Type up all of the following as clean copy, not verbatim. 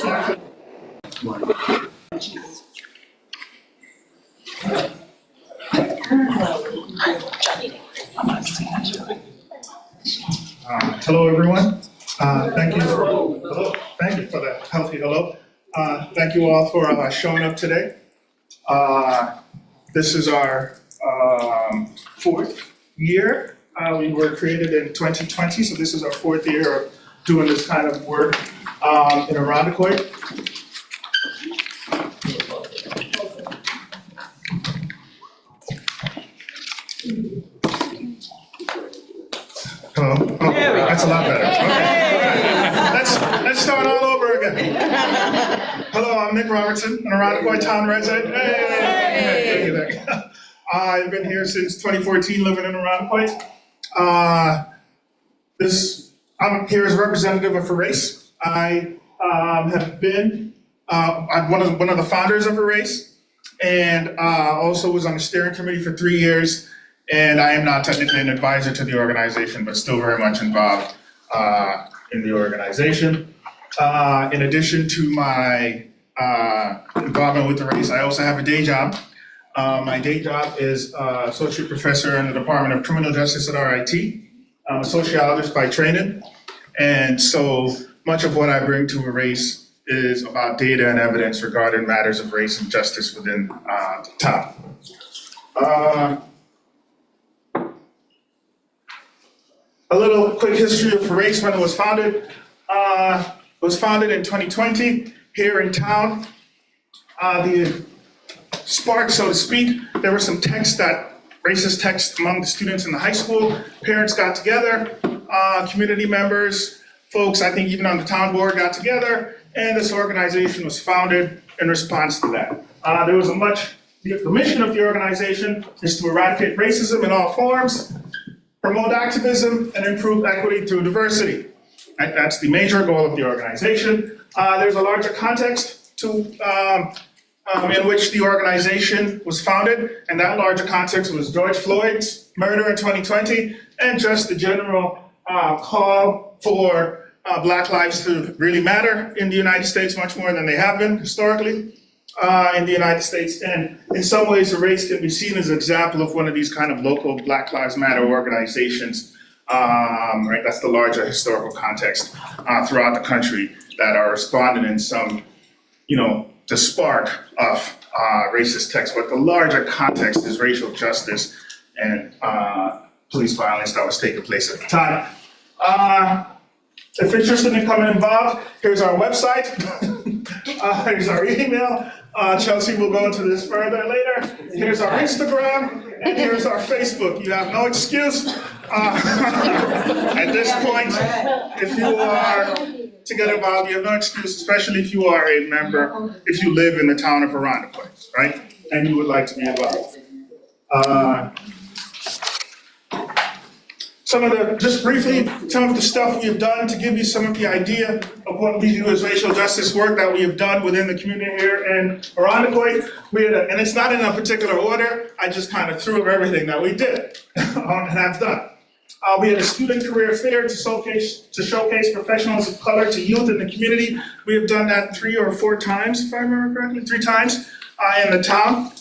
Hello, everyone. Thank you for that healthy hello. Thank you all for showing up today. This is our fourth year. We were created in 2020, so this is our fourth year of doing this kind of work in Irondequoit. Hello? Oh, that's a lot better. Okay. Let's start all over again. Hello, I'm Nick Robertson, an Irondequoit town resident. Hey. I've been here since 2014, living in Irondequoit. I'm here as a representative of Erase. I have been I'm one of the founders of Erase, and also was on the steering committee for 3 years. And I am not technically an advisor to the organization, but still very much involved in the organization. In addition to my involvement with Erase, I also have a day job. My day job is associate professor in the Department of Criminal Justice at RIT. I'm a sociologist by training. And so much of what I bring to Erase is about data and evidence regarding matters of race and justice within the town. A little quick history of Erase when it was founded. It was founded in 2020 here in town. The spark, so to speak, there were some racist texts among the students in the high school. Parents got together, community members, folks, I think even on the town board got together, and this organization was founded in response to that. The mission of the organization is to eradicate racism in all forms, promote activism, and improve equity through diversity. That's the major goal of the organization. There's a larger context in which the organization was founded, and that larger context was George Floyd's murder in 2020, and just the general call for Black lives to really matter in the United States much more than they have been historically in the United States. And in some ways, Erase can be seen as an example of one of these kind of local Black Lives Matter organizations, right? That's the larger historical context throughout the country that are responding in some, the spark of racist text, but the larger context is racial justice and police violence that was taking place at the time. If you're interested in coming involved, here's our website, here's our email. Chelsea will go into this further later. Here's our Instagram, and here's our Facebook. You have no excuse at this point. If you are to get involved, you have no excuse, especially if you are a member, if you live in the town of Irondequoit, right? And you would like to be involved. Just briefly, some of the stuff we've done to give you some of the idea of what we do as racial justice work that we have done within the community here in Irondequoit. And it's not in a particular order, I just kind of threw up everything that we did and have done. We had a student career fair to showcase professionals of color to youth in the community. We have done that 3 or 4 times, if I remember correctly, 3 times in the town,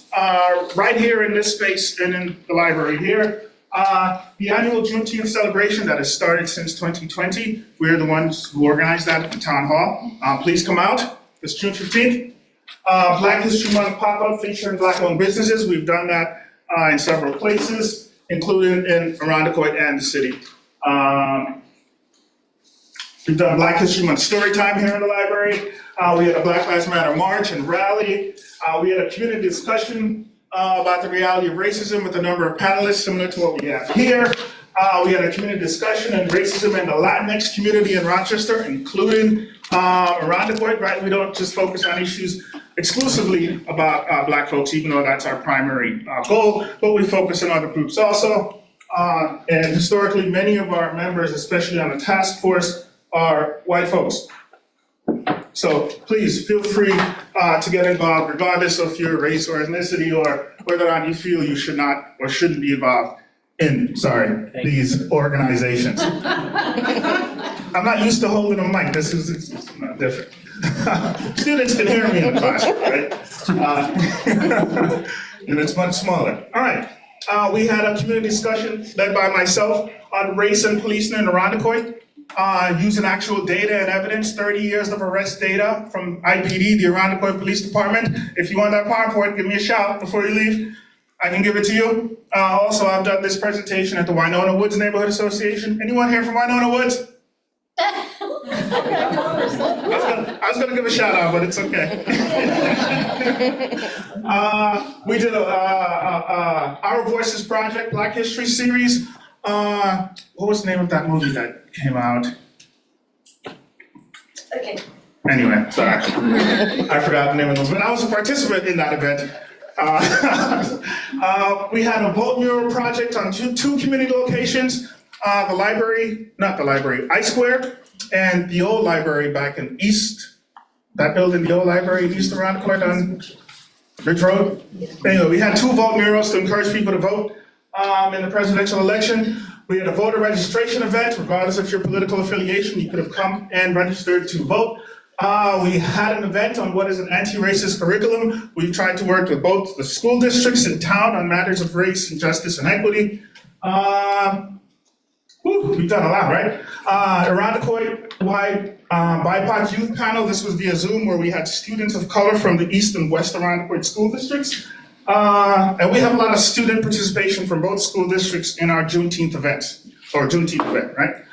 right here in this space and in the library here. The annual Juneteenth celebration that has started since 2020, we're the ones who organized that at the town hall. Please come out, it's June 15th. Black History Month pop-up featuring Black-owned businesses. We've done that in several places, including in Irondequoit and the city. We've done Black History Month story time here in the library. We had a Black Lives Matter march and rally. We had a community discussion about the reality of racism with a number of panelists similar to what we have here. We had a community discussion on racism in the Latinx community in Rochester, including Irondequoit, right? We don't just focus on issues exclusively about Black folks, even though that's our primary goal, but we focus on other groups also. And historically, many of our members, especially on the task force, are white folks. So please feel free to get involved, regardless of your race or ethnicity or whether or not you feel you should not or shouldn't be involved in, these organizations. I'm not used to holding a mic. This is it's not different. Students can hear me in the classroom, right? And it's much smaller. All right. We had a community discussion led by myself on race and policing in Irondequoit, using actual data and evidence, 30 years of arrest data from IPD, the Irondequoit Police Department. If you want that PowerPoint, give me a shout before you leave. I can give it to you. Also, I've done this presentation at the Winona Woods Neighborhood Association. Anyone here from Winona Woods? I was gonna give a shout out, but it's okay. We did Our Voices Project, Black History Series. What was the name of that movie that came out? Okay. Anyway, sorry. I forgot the name of the movie, but I was a participant in that event. We had a vote mural project on two community locations, the library, not the library, I Square, and the old library back in East, that building, the old library in East Irondequoit on Ridge Road. Anyway, we had two vote murals to encourage people to vote in the presidential election. We had a voter registration event, regardless of your political affiliation, you could have come and registered to vote. We had an event on what is an anti-racist curriculum. We've tried to work with both the school districts in town on matters of race and justice and equity. We've done a lot, right? Irondequoit-wide BIPOC youth panel. This was via Zoom, where we had students of color from the East and West Irondequoit school districts. And we have a lot of student participation from both school districts in our Juneteenth events, or Juneteenth event, right?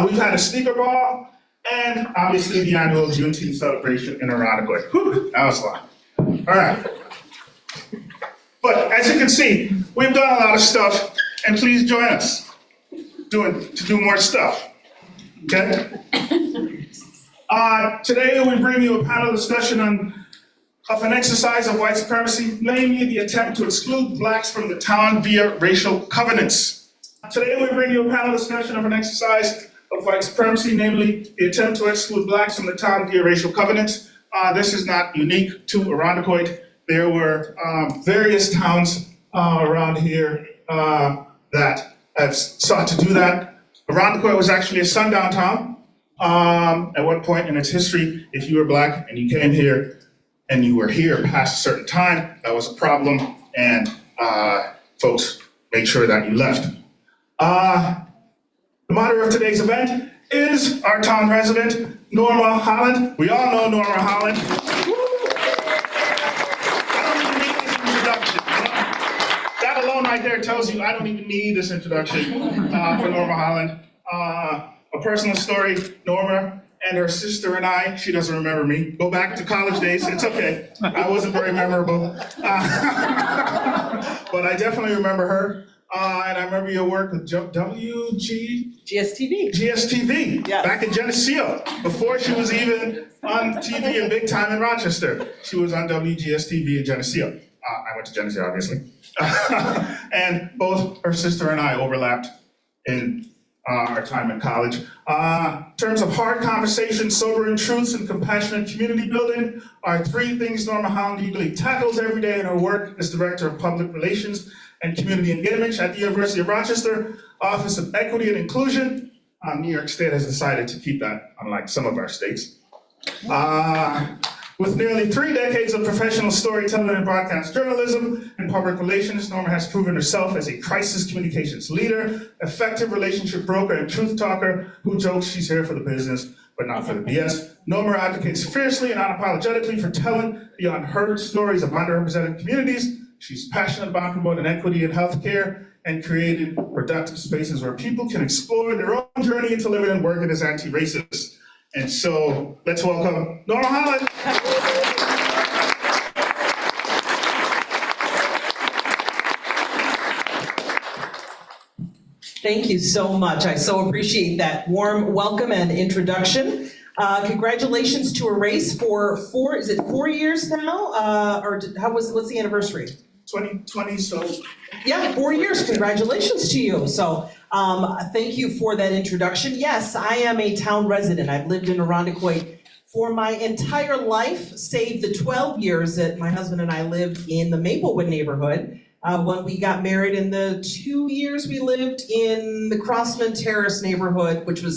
We've had a sneaker ball, and obviously the annual Juneteenth celebration in Irondequoit. Whew, that was a lot. All right. But as you can see, we've done a lot of stuff, and please join us to do more stuff, okay? Today we bring you a panel discussion of an exercise of white supremacy, namely the attempt to exclude blacks from the town via racial covenants. Today we bring you a panel discussion of an exercise of white supremacy, namely the attempt to exclude blacks from the town via racial covenants. This is not unique to Irondequoit. There were various towns around here that have sought to do that. Irondequoit was actually a sundown town. At one point in its history, if you were black and you came here and you were here past a certain time, that was a problem, and folks made sure that you left. The moderator of today's event is our town resident, Norma Holland. We all know Norma Holland. I don't even need this introduction. That alone right there tells you I don't even need this introduction for Norma Holland. A personal story, Norma and her sister and I, she doesn't remember me, go back to college days, it's okay. I wasn't very memorable. But I definitely remember her. And I remember your work with GSTV, Yes. Back in Geneseo, before she was even on TV in big time in Rochester. She was on WGSTV in Geneseo. I went to Geneseo, obviously. And both her sister and I overlapped in our time in college. In terms of hard conversation, sobering truths, and compassionate community building are three things Norma Holland eagerly tackles every day in her work as Director of Public Relations and Community Engagement at the University of Rochester, Office of Equity and Inclusion. New York State has decided to keep that, unlike some of our states. With nearly 3 decades of professional storytelling and broadcast journalism and public relations, Norma has proven herself as a crisis communications leader, effective relationship broker, and truth talker who jokes she's here for the business, but not for the BS. Norma advocates fiercely and unapologetically for telling the unheard stories of underrepresented communities. She's passionate about promoting equity in healthcare and creating productive spaces where people can explore their own journey into living and working as anti-racist. And so let's welcome Norma Holland. Thank you so much. I so appreciate that warm welcome and introduction. Congratulations to Erase for 4 years now? What's the anniversary? 2020, so. Yeah, 4 years. Congratulations to you. So thank you for that introduction. Yes, I am a town resident. I've lived in Irondequoit for my entire life, save the 12 years that my husband and I lived in the Maplewood neighborhood. when we got married in the 2 years we lived in the Crossman Terrace neighborhood, which was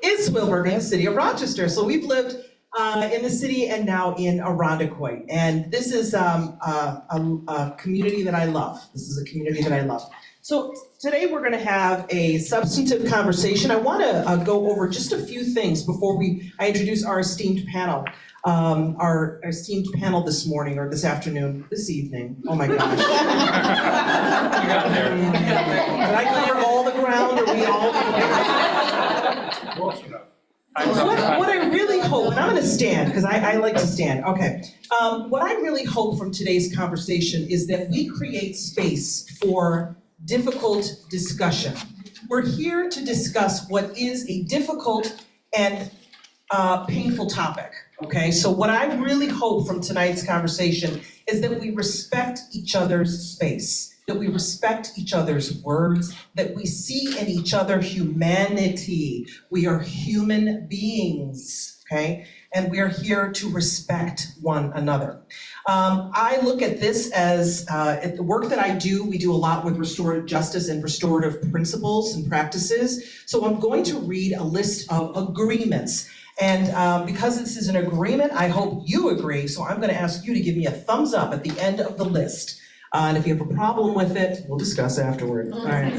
is Swilberg in the city of Rochester. So we've lived in the city and now in Irondequoit. And this is a community that I love. This is a community that I love. So today we're going to have a substantive conversation. I want to go over just a few things before I introduce our esteemed panel. Our esteemed panel this morning, or this afternoon, this evening. Oh my gosh. You got there. Did I cover all the ground? Are we all? Close enough. What I really hope, and I'm going to stand because I like to stand. Okay. What I really hope from today's conversation is that we create space for difficult discussion. We're here to discuss what is a difficult and painful topic, okay? So what I really hope from tonight's conversation is that we respect each other's space, that we respect each other's words, that we see in each other humanity. We are human beings, okay? And we are here to respect one another. I look at this as at the work that I do, we do a lot with restorative justice and restorative principles and practices. So I'm going to read a list of agreements. And because this is an agreement, I hope you agree. So I'm going to ask you to give me a thumbs up at the end of the list. And if you have a problem with it, we'll discuss afterward. All right.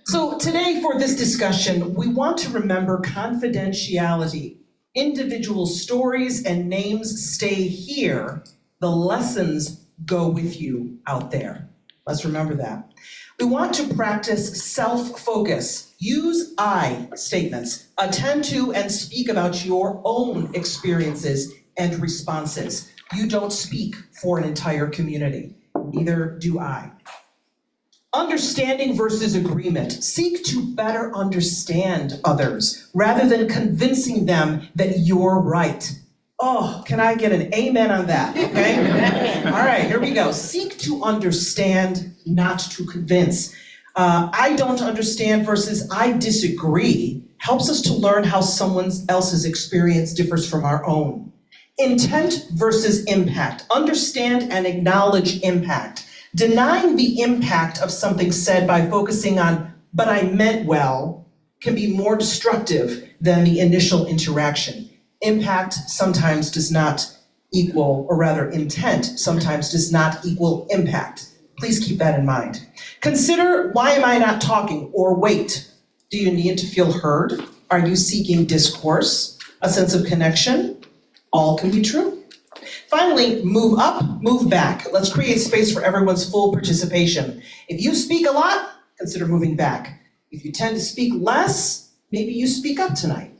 So today for this discussion, we want to remember confidentiality. Individual stories and names stay here. The lessons go with you out there. Let's remember that. We want to practice self-focus. Use I statements. Attend to and speak about your own experiences and responses. You don't speak for an entire community. Neither do I. Understanding versus agreement. Seek to better understand others rather than convincing them that you're right. Oh, can I get an amen on that? Okay. All right, here we go. Seek to understand, not to convince. I don't understand versus I disagree helps us to learn how someone else's experience differs from our own. Intent versus impact. Understand and acknowledge impact. Denying the impact of something said by focusing on, but I meant well, can be more destructive than the initial interaction. Impact sometimes does not equal, or rather intent sometimes does not equal impact. Please keep that in mind. Consider, why am I not talking? Or wait, do you need to feel heard? Are you seeking discourse, a sense of connection? All can be true. Finally, move up, move back. Let's create space for everyone's full participation. If you speak a lot, consider moving back. If you tend to speak less, maybe you speak up tonight.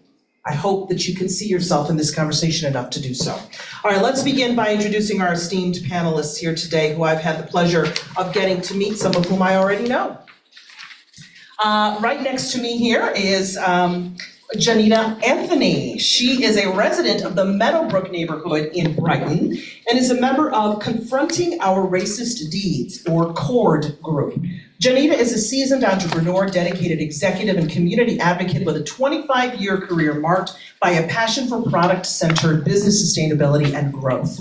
I hope that you can see yourself in this conversation enough to do so. All right, let's begin by introducing our esteemed panelists here today, who I've had the pleasure of getting to meet, some of whom I already know. Right next to me here is Janita Anthony. She is a resident of the Meadowbrook neighborhood in Brighton and is a member of Confronting Our Racist Deeds, or CORD group. Janita is a seasoned entrepreneur, dedicated executive, and community advocate with a 25-year career marked by a passion for product-centered business sustainability and growth.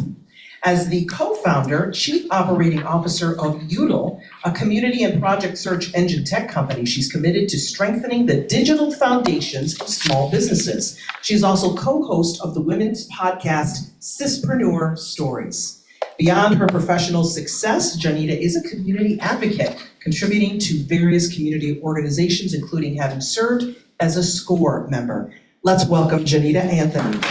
As the co-founder, chief operating officer of Udl, a community and project search engine tech company, she's committed to strengthening the digital foundations of small businesses. She's also co-host of the women's podcast, Cispreneur Stories. Beyond her professional success, Janita is a community advocate, contributing to various community organizations, including having served as a SCORE member. Let's welcome Janita Anthony.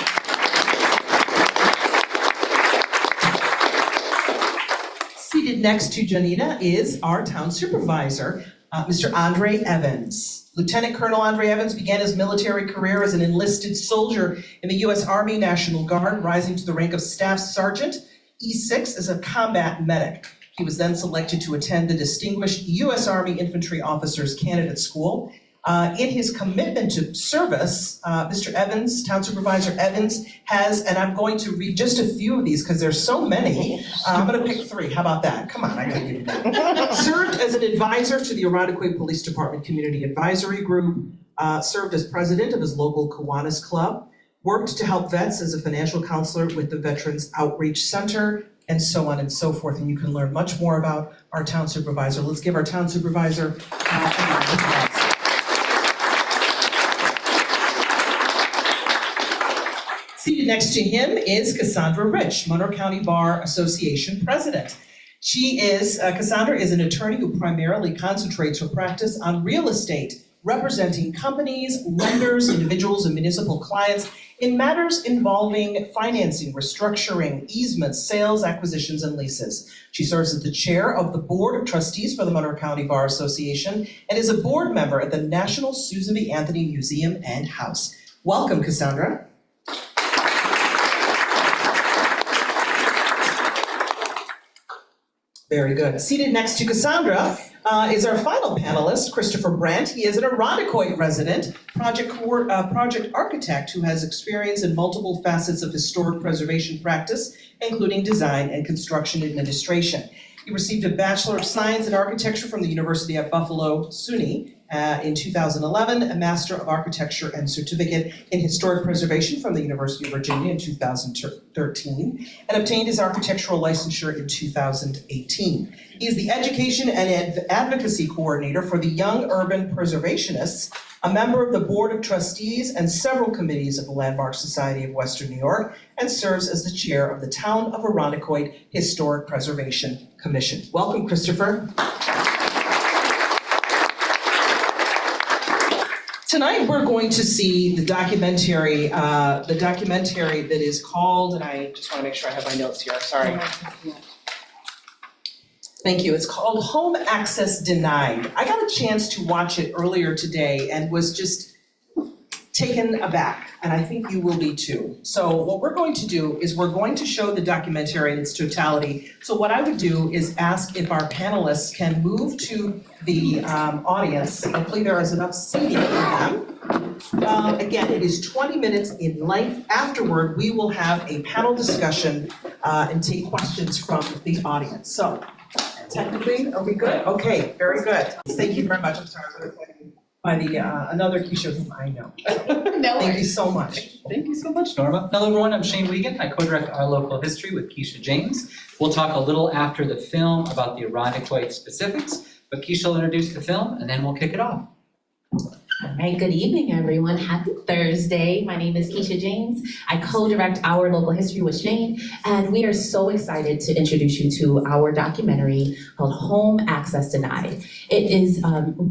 Seated next to Janita is our town supervisor, Mr. Andre Evans. Lieutenant Colonel Andre Evans began his military career as an enlisted soldier in the U.S. Army National Guard, rising to the rank of Staff Sergeant E6 as a combat medic. He was then selected to attend the Distinguished U.S. Army Infantry Officers Candidate School. In his commitment to service, Mr. Evans, Town Supervisor Evans, has, and I'm going to read just a few of these because there's so many. I'm going to pick 3. How about that? Come on, I got you. Served as an advisor to the Irondequoit Police Department Community Advisory Group, served as president of his local Kiwanis Club, worked to help vets as a financial counselor with the Veterans Outreach Center, and so on and so forth. And you can learn much more about our town supervisor. Let's give our town supervisor a round of applause. Seated next to him is Cassandra Rich, Monroe County Bar Association President. Cassandra is an attorney who primarily concentrates her practice on real estate, representing companies, lenders, individuals, and municipal clients in matters involving financing, restructuring, easements, sales, acquisitions, and leases. She serves as the chair of the Board of Trustees for the Monroe County Bar Association and is a board member at the National Susan B. Anthony Museum and House. Welcome, Cassandra. Very good. Seated next to Cassandra is our final panelist, Christopher Brandt. He is an Irondequoit resident, project architect who has experience in multiple facets of historic preservation practice, including design and construction administration. He received a Bachelor of Science in Architecture from the University of Buffalo, SUNY, in 2011, a Master of Architecture and Certificate in Historic Preservation from the University of Virginia in 2013, and obtained his architectural licensure in 2018. He is the Education and Advocacy Coordinator for the Young Urban Preservationists, a member of the Board of Trustees and several committees of the Landmark Society of Western New York, and serves as the chair of the Town of Irondequoit Historic Preservation Commission. Welcome, Christopher. Tonight, we're going to see the documentary that is called, and I just want to make sure I have my notes here, sorry. Thank you. It's called Home Access Denied. I got a chance to watch it earlier today and was just taken aback, and I think you will be too. So what we're going to do is we're going to show the documentary in its totality. So what I would do is ask if our panelists can move to the audience. Hopefully there is enough seating for them. Again, it is 20 minutes in length. Afterward, we will have a panel discussion and take questions from the audience. So technically, are we good? Okay, very good. Thank you very much. I'm sorry for the by the another Keisha whom I know. No Thank you so much. Thank you so much, Norma. Hello, everyone. I'm Shane Wiegand. I co-direct Our Local History with Keisha James. We'll talk a little after the film about the Irondequoit specifics, but Keisha will introduce the film, and then we'll kick it off. All right, good evening, everyone. Happy Thursday. My name is Keisha James. I co-direct Our Local History with Shane, and we are so excited to introduce you to our documentary called Home Access Denied. It is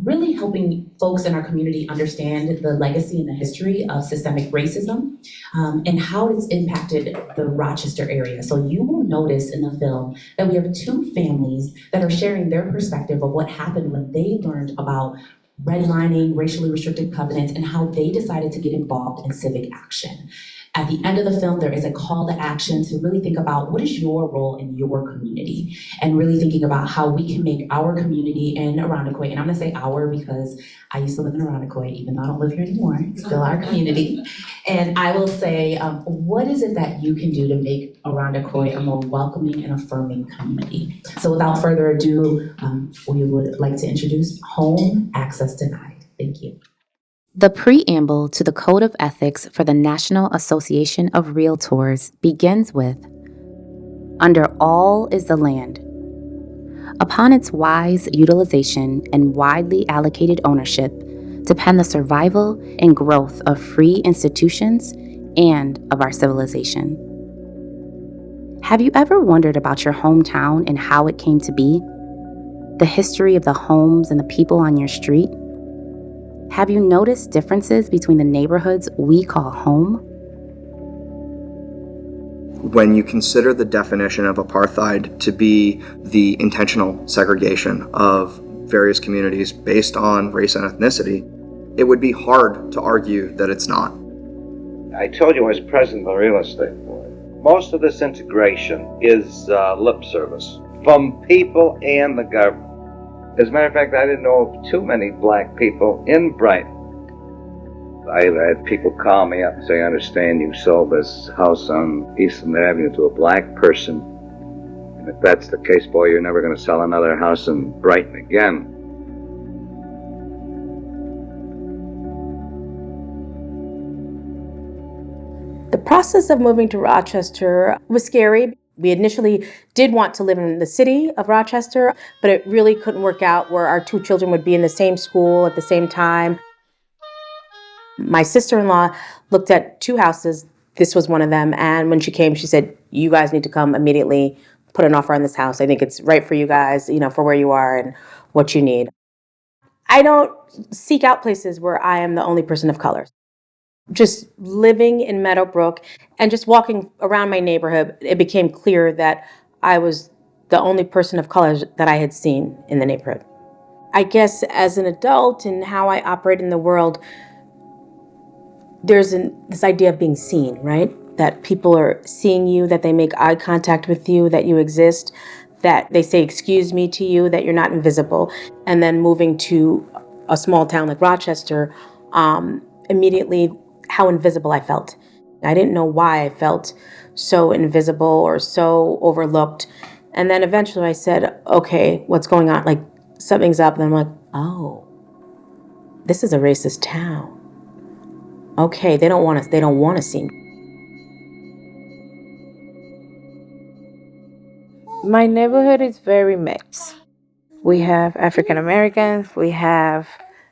really helping folks in our community understand the legacy and the history of systemic racism and how it's impacted the Rochester area. So you will notice in the film that we have two families that are sharing their perspective of what happened when they learned about redlining, racially restricted covenants, and how they decided to get involved in civic action. At the end of the film, there is a call to action to really think about what is your role in your community, and really thinking about how we can make our community in Irondequoit, and I'm gonna say our because I used to live in Irondequoit, even though I don't live here anymore, it's still our community. And I will say, what is it that you can do to make Irondequoit a more welcoming and affirming community? So without further ado, we would like to introduce Home Access Denied. Thank you. The preamble to the Code of Ethics for the National Association of Realtors begins with, "Under all is the land. Upon its wise utilization and widely allocated ownership depend the survival and growth of free institutions and of our civilization." Have you ever wondered about your hometown and how it came to be? The history of the homes and the people on your street? Have you noticed differences between the neighborhoods we call home? When you consider the definition of apartheid to be the intentional segregation of various communities based on race and ethnicity, it would be hard to argue that it's not. I told you I was president of the real estate board. Most of this integration is lip service from people and the government. As a matter of fact, I didn't know of too many black people in Brighton. I had people call me up and say, "I understand you sold this house on Eastland Avenue to a black person. And if that's the case, boy, you're never going to sell another house in Brighton again." The process of moving to Rochester was scary. We initially did want to live in the city of Rochester, but it really couldn't work out where our two children would be in the same school at the same time. My sister-in-law looked at two houses. This was one of them. And when she came, she said, you guys need to come immediately, put an offer on this house. I think it's right for you guys, for where you are and what you need. I don't seek out places where I am the only person of color. Just living in Meadowbrook and just walking around my neighborhood, it became clear that I was the only person of color that I had seen in the neighborhood. I guess as an adult and how I operate in the world, there's this idea of being seen, right? That people are seeing you, that they make eye contact with you, that you exist, that they say, excuse me to you, that you're not invisible. And then moving to a small town like Rochester, immediately how invisible I felt. I didn't know why I felt so invisible or so overlooked. And then eventually I said, okay, what's going on? Like, something's up. And I'm like, oh, this is a racist town. Okay, they don't want to see me. My neighborhood is very mixed. We have African Americans, we have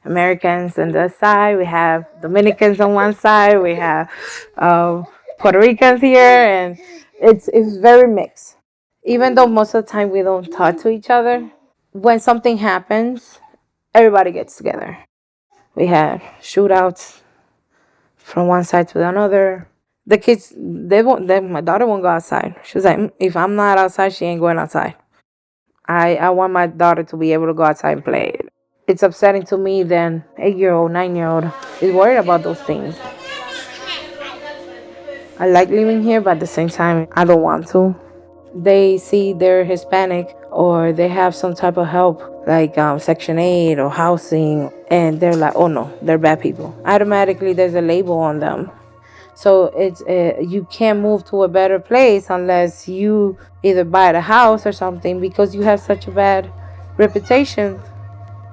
Americans on the other side, we have Dominicans on one side, we have Puerto Ricans here, and it's very mixed. Even though most of the time we don't talk to each other, when something happens, everybody gets together. We had shootouts from one side to the other. The kids, my daughter won't go outside. She was like, if I'm not outside, she ain't going outside. I want my daughter to be able to go outside and play. It's upsetting to me that 8-year-old, 9-year-old is worried about those things. I like living here, but at the same time, I don't want to. They see they're Hispanic or they have some type of help, like Section 8 or housing, and they're like, oh no, they're bad people. Automatically, there's a label on them. So it's you can't move to a better place unless you either buy a house or something, because you have such a bad reputation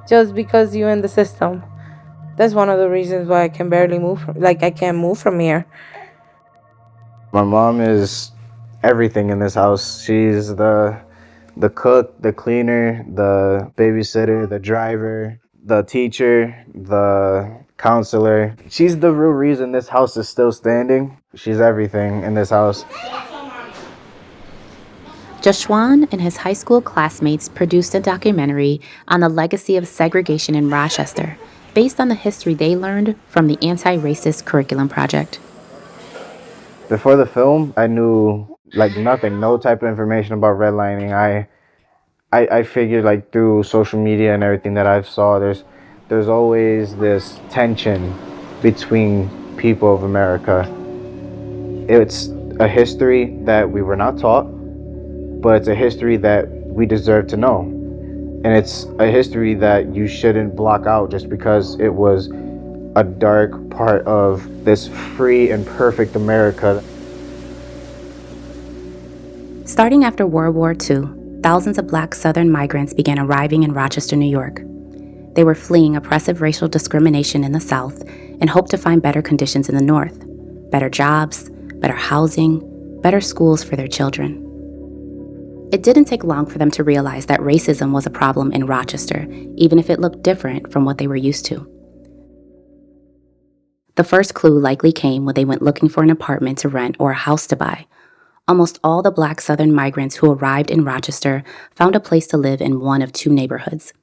just because you're in the system. That's one of the reasons why I can barely move. I can't move from here. My mom is everything in this house. She's the cook, the cleaner, the babysitter, the driver, the teacher, the counselor. She's the real reason this house is still standing. She's everything in this house. Joshwan and his high school classmates produced a documentary on the legacy of segregation in Rochester, based on the history they learned from the Anti-Racist Curriculum Project. Before the film, I knew nothing, no type of information about redlining. I figured through social media and everything that I've saw, there's always this tension between people of America. It's a history that we were not taught, but it's a history that we deserve to know. And it's a history that you shouldn't block out just because it was a dark part of this free and perfect America. Starting after World War II, thousands of Black Southern migrants began arriving in Rochester, New York. They were fleeing oppressive racial discrimination in the South and hoped to find better conditions in the North, better jobs, better housing, better schools for their children. It didn't take long for them to realize that racism was a problem in Rochester, even if it looked different from what they were used to. The first clue likely came when they went looking for an apartment to rent or a house to buy. Almost all the Black Southern migrants who arrived in Rochester found a place to live in one of two neighborhoods: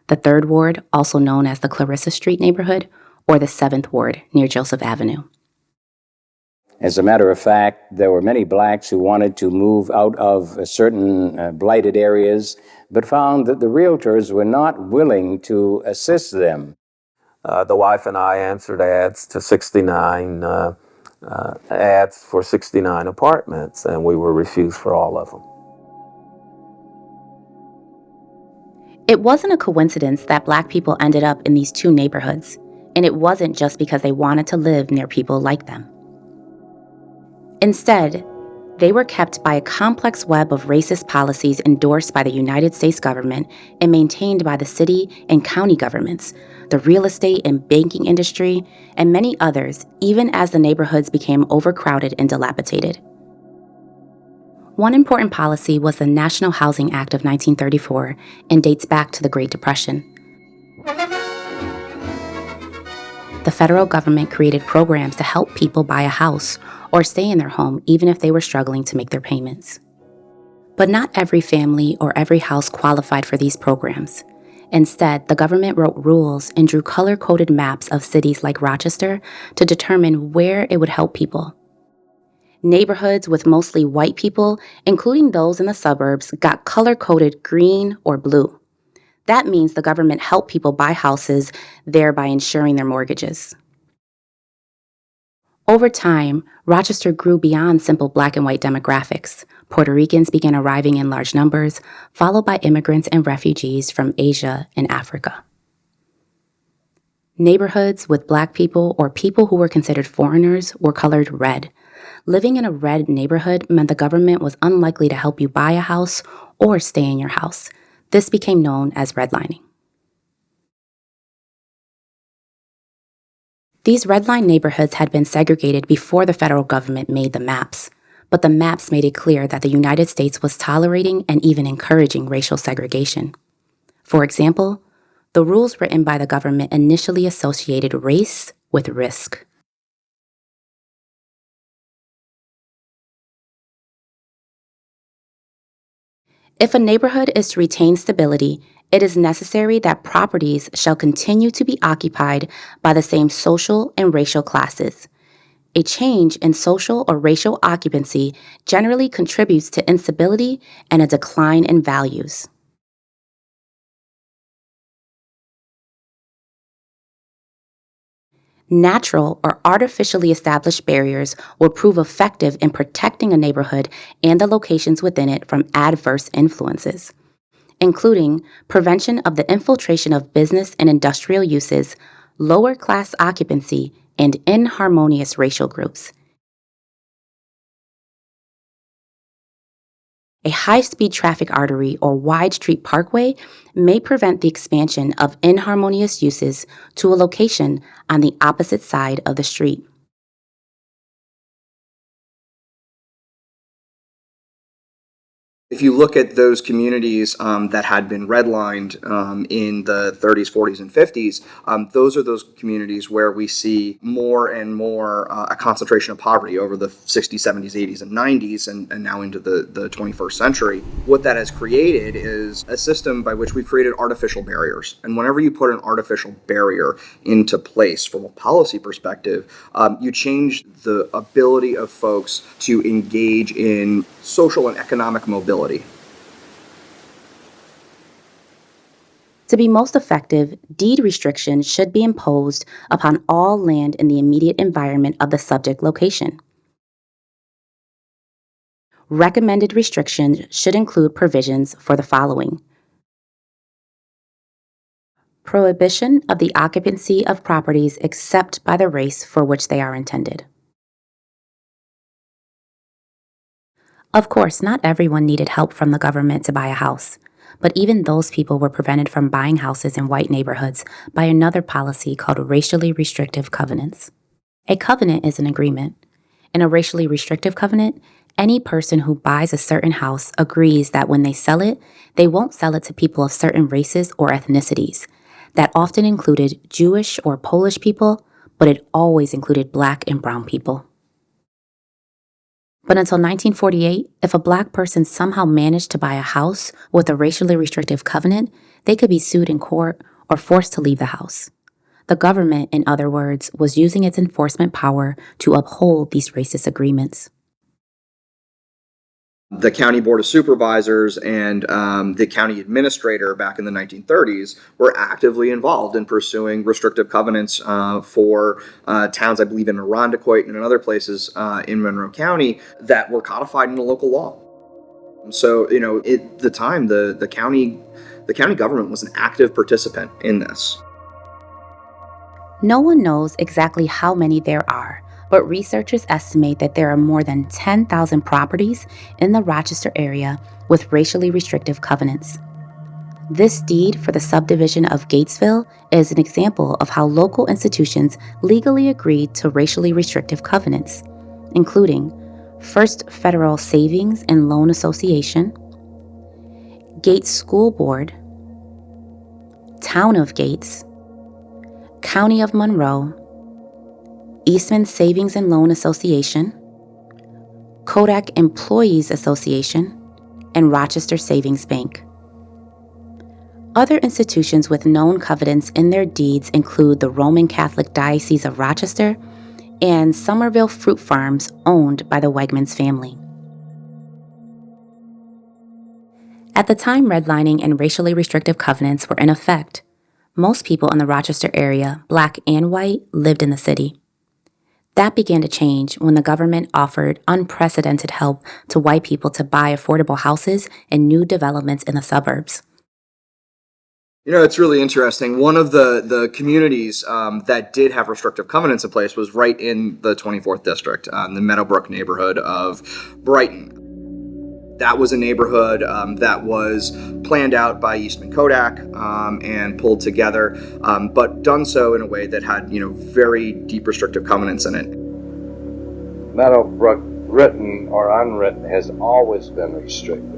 the 3rd Ward, also known as the Clarissa Street neighborhood, or the 7th Ward near Joseph Avenue. As a matter of fact, there were many blacks who wanted to move out of certain blighted areas, but found that the realtors were not willing to assist them. The wife and I answered ads to 69 ads for 69 apartments, and we were refused for all of them. It wasn't a coincidence that Black people ended up in these two neighborhoods, and it wasn't just because they wanted to live near people like them. Instead, they were kept by a complex web of racist policies endorsed by the United States government and maintained by the city and county governments, the real estate and banking industry, and many others, even as the neighborhoods became overcrowded and dilapidated. One important policy was the National Housing Act of 1934 and dates back to the Great Depression. The federal government created programs to help people buy a house or stay in their home even if they were struggling to make their payments. But not every family or every house qualified for these programs. Instead, the government wrote rules and drew color-coded maps of cities like Rochester to determine where it would help people. Neighborhoods with mostly white people, including those in the suburbs, got color-coded green or blue. That means the government helped people buy houses, thereby ensuring their mortgages. Over time, Rochester grew beyond simple black and white demographics. Puerto Ricans began arriving in large numbers, followed by immigrants and refugees from Asia and Africa. Neighborhoods with black people or people who were considered foreigners were colored red. Living in a red neighborhood meant the government was unlikely to help you buy a house or stay in your house. This became known as redlining. These redlined neighborhoods had been segregated before the federal government made the maps, but the maps made it clear that the United States was tolerating and even encouraging racial segregation. For example, the rules written by the government initially associated race with risk. If a neighborhood is to retain stability, it is necessary that properties shall continue to be occupied by the same social and racial classes. A change in social or racial occupancy generally contributes to instability and a decline in values. Natural or artificially established barriers will prove effective in protecting a neighborhood and the locations within it from adverse influences, including prevention of the infiltration of business and industrial uses, lower class occupancy, and inharmonious racial groups. A high-speed traffic artery or wide street parkway may prevent the expansion of inharmonious uses to a location on the opposite side of the street. If you look at those communities that had been redlined in the 30s, 40s, and 50s, those are those communities where we see more and more a concentration of poverty over the 60s, 70s, 80s, and 90s, and now into the 21st century. What that has created is a system by which we've created artificial barriers. And whenever you put an artificial barrier into place from a policy perspective, you change the ability of folks to engage in social and economic mobility. To be most effective, deed restrictions should be imposed upon all land in the immediate environment of the subject location. Recommended restrictions should include provisions for the following: prohibition of the occupancy of properties except by the race for which they are intended. Of course, not everyone needed help from the government to buy a house, but even those people were prevented from buying houses in white neighborhoods by another policy called racially restrictive covenants. A covenant is an agreement. In a racially restrictive covenant, any person who buys a certain house agrees that when they sell it, they won't sell it to people of certain races or ethnicities. That often included Jewish or Polish people, but it always included black and brown people. But until 1948, if a black person somehow managed to buy a house with a racially restrictive covenant, they could be sued in court or forced to leave the house. The government, in other words, was using its enforcement power to uphold these racist agreements. The county board of supervisors and the county administrator back in the 1930s were actively involved in pursuing restrictive covenants for towns, I believe in Irondequoit and in other places in Monroe County, that were codified in the local law. So, at the time, the county government was an active participant in this. No one knows exactly how many there are, but researchers estimate that there are more than 10,000 properties in the Rochester area with racially restrictive covenants. This deed for the subdivision of Gatesville is an example of how local institutions legally agreed to racially restrictive covenants, including First Federal Savings and Loan Association, Gates School Board, Town of Gates, County of Monroe, Eastman Savings and Loan Association, Kodak Employees Association, and Rochester Savings Bank. Other institutions with known covenants in their deeds include the Roman Catholic Diocese of Rochester and Somerville Fruit Farms owned by the Wegmans family. At the time redlining and racially restrictive covenants were in effect, most people in the Rochester area, black and white, lived in the city. That began to change when the government offered unprecedented help to white people to buy affordable houses and new developments in the suburbs. You know, it's really interesting. One of the communities that did have restrictive covenants in place was right in the 24th District, the Meadowbrook neighborhood of Brighton. That was a neighborhood that was planned out by Eastman Kodak and pulled together, but done so in a way that had, very deep restrictive covenants in it. Meadowbrook, written or unwritten, has always been restricted.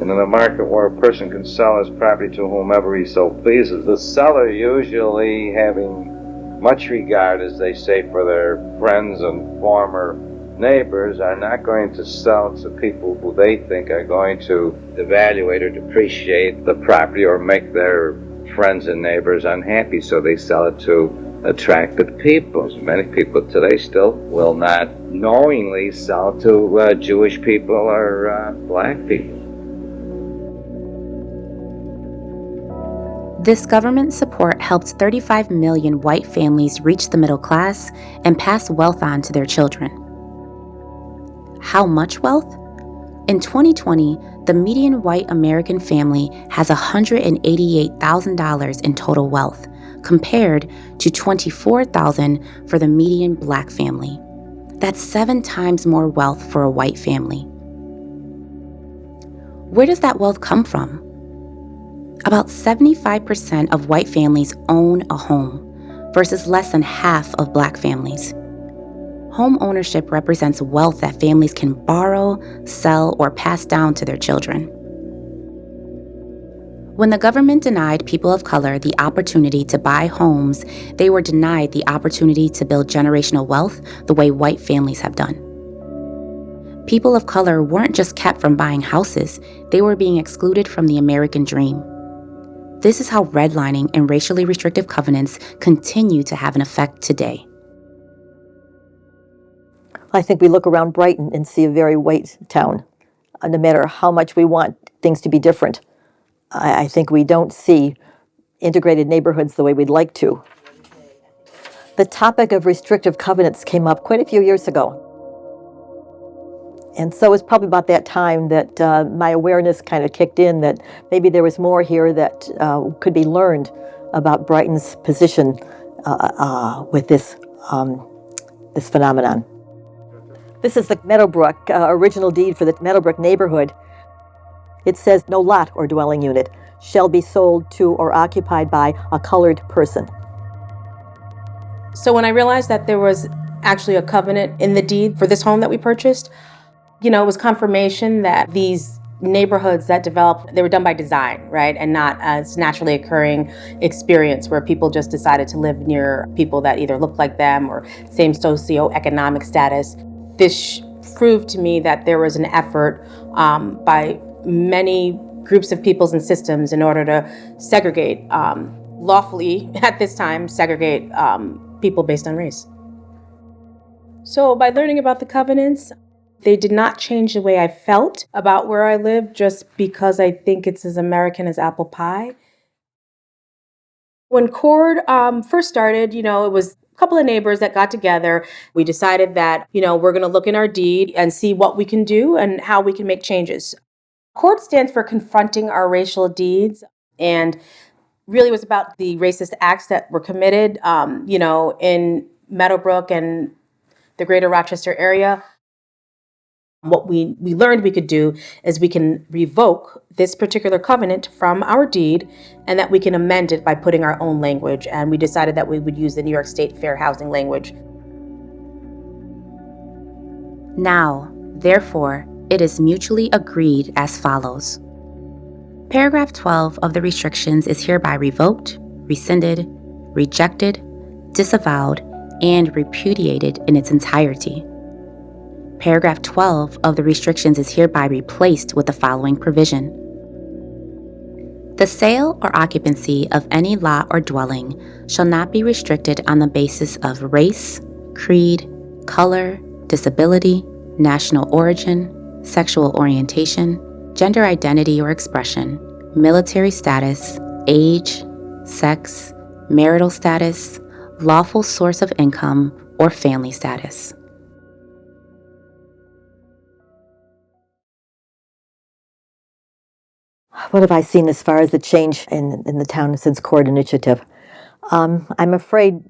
And in a market where a person can sell his property to whomever he so pleases, the seller usually having much regard, as they say, for their friends and former neighbors, are not going to sell to people who they think are going to evaluate or depreciate the property or make their friends and neighbors unhappy, so they sell it to attractive people. Many people today still will not knowingly sell to Jewish people or black people. This government support helped 35 million white families reach the middle class and pass wealth on to their children. How much wealth? In 2020, the median white American family has $188,000 in total wealth, compared to $24,000 for the median black family. That's 7 times more wealth for a white family. Where does that wealth come from? About 75% of white families own a home, versus less than half of black families. Home ownership represents wealth that families can borrow, sell, or pass down to their children. When the government denied people of color the opportunity to buy homes, they were denied the opportunity to build generational wealth the way white families have done. People of color weren't just kept from buying houses, they were being excluded from the American dream. This is how redlining and racially restrictive covenants continue to have an effect today. I think we look around Brighton and see a very white town, no matter how much we want things to be different. I think we don't see integrated neighborhoods the way we'd like to. The topic of restrictive covenants came up quite a few years ago. And so it was probably about that time that my awareness kind of kicked in that maybe there was more here that could be learned about Brighton's position with this phenomenon. This is the Meadowbrook original deed for the Meadowbrook neighborhood. It says, "No lot or dwelling unit shall be sold to or occupied by a colored person." So when I realized that there was actually a covenant in the deed for this home that we purchased, it was confirmation that these neighborhoods that developed, they were done by design, right? And not as naturally occurring experience where people just decided to live near people that either looked like them or same socioeconomic status. This proved to me that there was an effort by many groups of peoples and systems in order to segregate, lawfully at this time, segregate people based on race. So by learning about the covenants, they did not change the way I felt about where I live just because I think it's as American as apple pie. When CORD first started, it was a couple of neighbors that got together. We decided that, we're going to look in our deed and see what we can do and how we can make changes. CORD stands for Confronting Our Racial Deeds, and really was about the racist acts that were committed, in Meadowbrook and the Greater Rochester area. What we learned we could do is we can revoke this particular covenant from our deed and that we can amend it by putting our own language. And we decided that we would use the New York State Fair Housing language. Now, Therefore, it is mutually agreed as follows. Paragraph 12 of the restrictions is hereby revoked, rescinded, rejected, disavowed, and repudiated in its entirety. Paragraph 12 of the restrictions is hereby replaced with the following provision. The sale or occupancy of any lot or dwelling shall not be restricted on the basis of race, creed, color, disability, national origin, sexual orientation, gender identity or expression, military status, age, sex, marital status, lawful source of income, or family status. What have I seen as far as the change in the town since court initiative? I'm afraid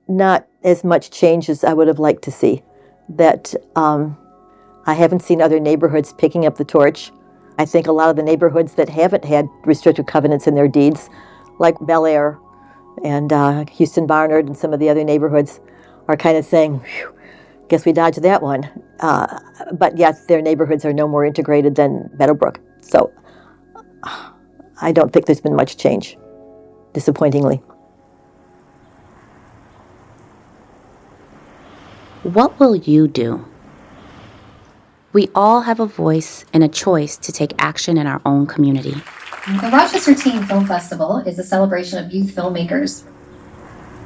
not as much change as I would have liked to see. That I haven't seen other neighborhoods picking up the torch. I think a lot of the neighborhoods that haven't had restrictive covenants in their deeds, like Bel Air and Houston Barnard and some of the other neighborhoods, are kind of saying, "Phew, guess we dodged that one." But yet their neighborhoods are no more integrated than Meadowbrook. So I don't think there's been much change, disappointingly. What will you do? We all have a voice and a choice to take action in our own community. The Rochester Teen Film Festival is a celebration of youth filmmakers.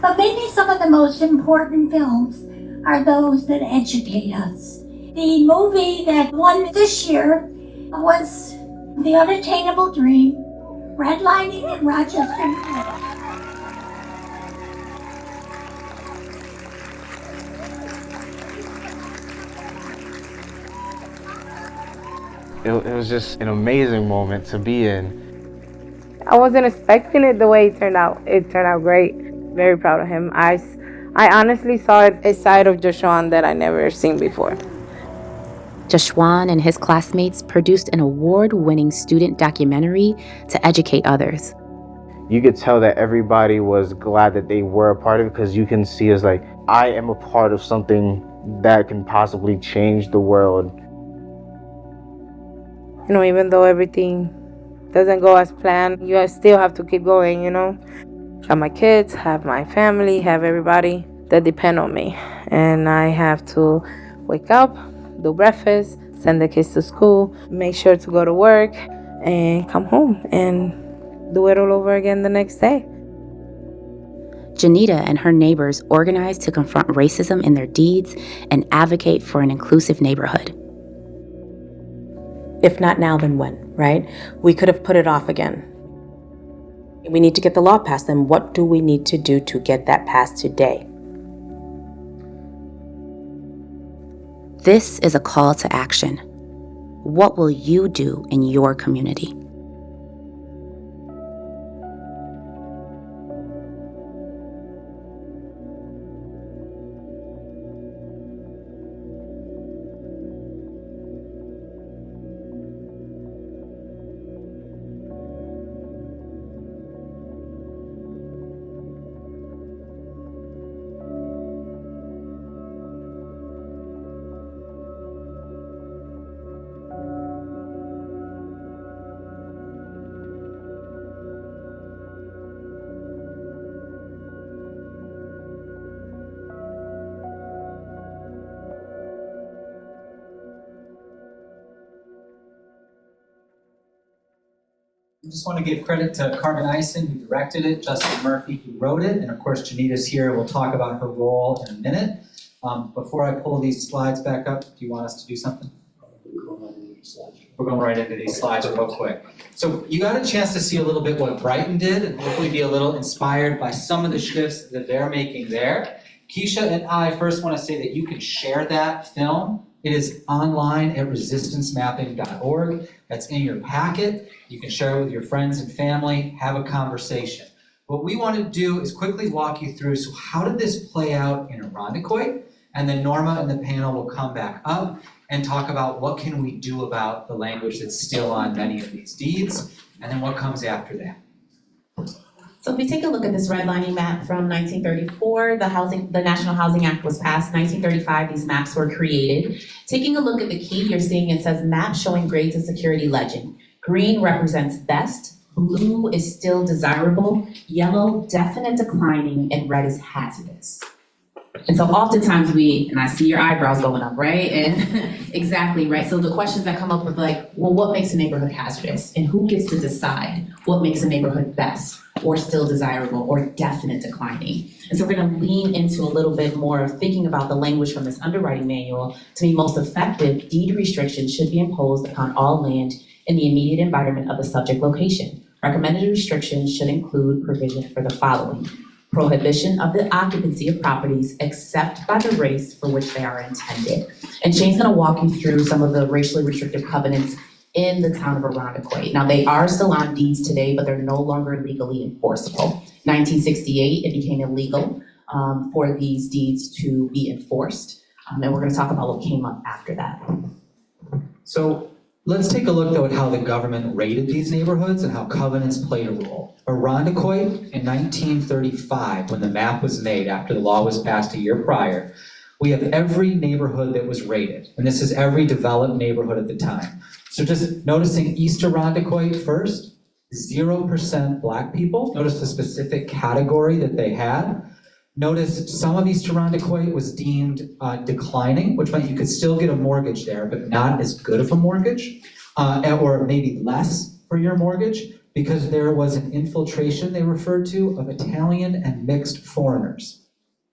But maybe some of the most important films are those that educate us. The movie that won this year was The Unattainable Dream, Redlining in Rochester. It was just an amazing moment to be in. I wasn't expecting it the way it turned out. It turned out great. Very proud of him. I honestly saw a side of Joshua that I never seen before. Joshua and his classmates produced an award-winning student documentary to educate others. You could tell that everybody was glad that they were a part of it, because you can see as like, I am a part of something that can possibly change the world. You know, even though everything doesn't go as planned, you still have to keep going, you know. Have my kids, have my family, have everybody that depend on me. And I have to wake up, do breakfast, send the kids to school, make sure to go to work, and come home and do it all over again the next day. Janita and her neighbors organized to confront racism in their deeds and advocate for an inclusive neighborhood. If not now, then when, right? We could have put it off again. We need to get the law passed, and what do we need to do to get that passed today? This is a call to action. What will you do in your community? I just want to give credit to Carmen Eisen, who directed it, Justin Murphy, who wrote it, and of course Janita's here. We'll talk about her role in a minute. Before I pull these slides back up, do you want us to do something? We're going right into these slides real quick. So you got a chance to see a little bit what Brighton did, and hopefully be a little inspired by some of the shifts that they're making there. Keisha and I first want to say that you can share that film. It is online at resistancemapping.org. That's in your packet. You can share it with your friends and family, have a conversation. What we want to do is quickly walk you through, so how did this play out in Irondequoit? And then Norma and the panel will come back up and talk about what can we do about the language that's still on many of these deeds, and then what comes after that. So if we take a look at this redlining map from 1934, the National Housing Act was passed. 1935, these maps were created. Taking a look at the key, you're seeing it says map showing grades of security legend. Green represents best, blue is still desirable, yellow definite declining, and red is hazardous. And so oftentimes and I see your eyebrows going up, right? And exactly, right? So the questions that come up with like, well, what makes a neighborhood hazardous? And who gets to decide what makes a neighborhood best or still desirable or definite declining? And so we're gonna lean into a little bit more of thinking about the language from this underwriting manual. To be most effective, deed restrictions should be imposed upon all land in the immediate environment of the subject location. Recommended restrictions should include provision for the following: prohibition of the occupancy of properties except by the race for which they are intended. And Shane's gonna walk you through some of the racially restrictive covenants in the town of Irondequoit. Now, they are still on deeds today, but they're no longer legally enforceable. 1968, it became illegal for these deeds to be enforced. And we're gonna talk about what came up after that. So let's take a look though at how the government rated these neighborhoods and how covenants played a role. Irondequoit in 1935, when the map was made after the law was passed a year prior, we have every neighborhood that was rated, and this is every developed neighborhood at the time. So just noticing East Irondequoit first, 0% Black people. Notice the specific category that they had. Notice some of East Irondequoit was deemed declining, which meant you could still get a mortgage there, but not as good of a mortgage, or maybe less for your mortgage, because there was an infiltration, they referred to, of Italian and mixed foreigners.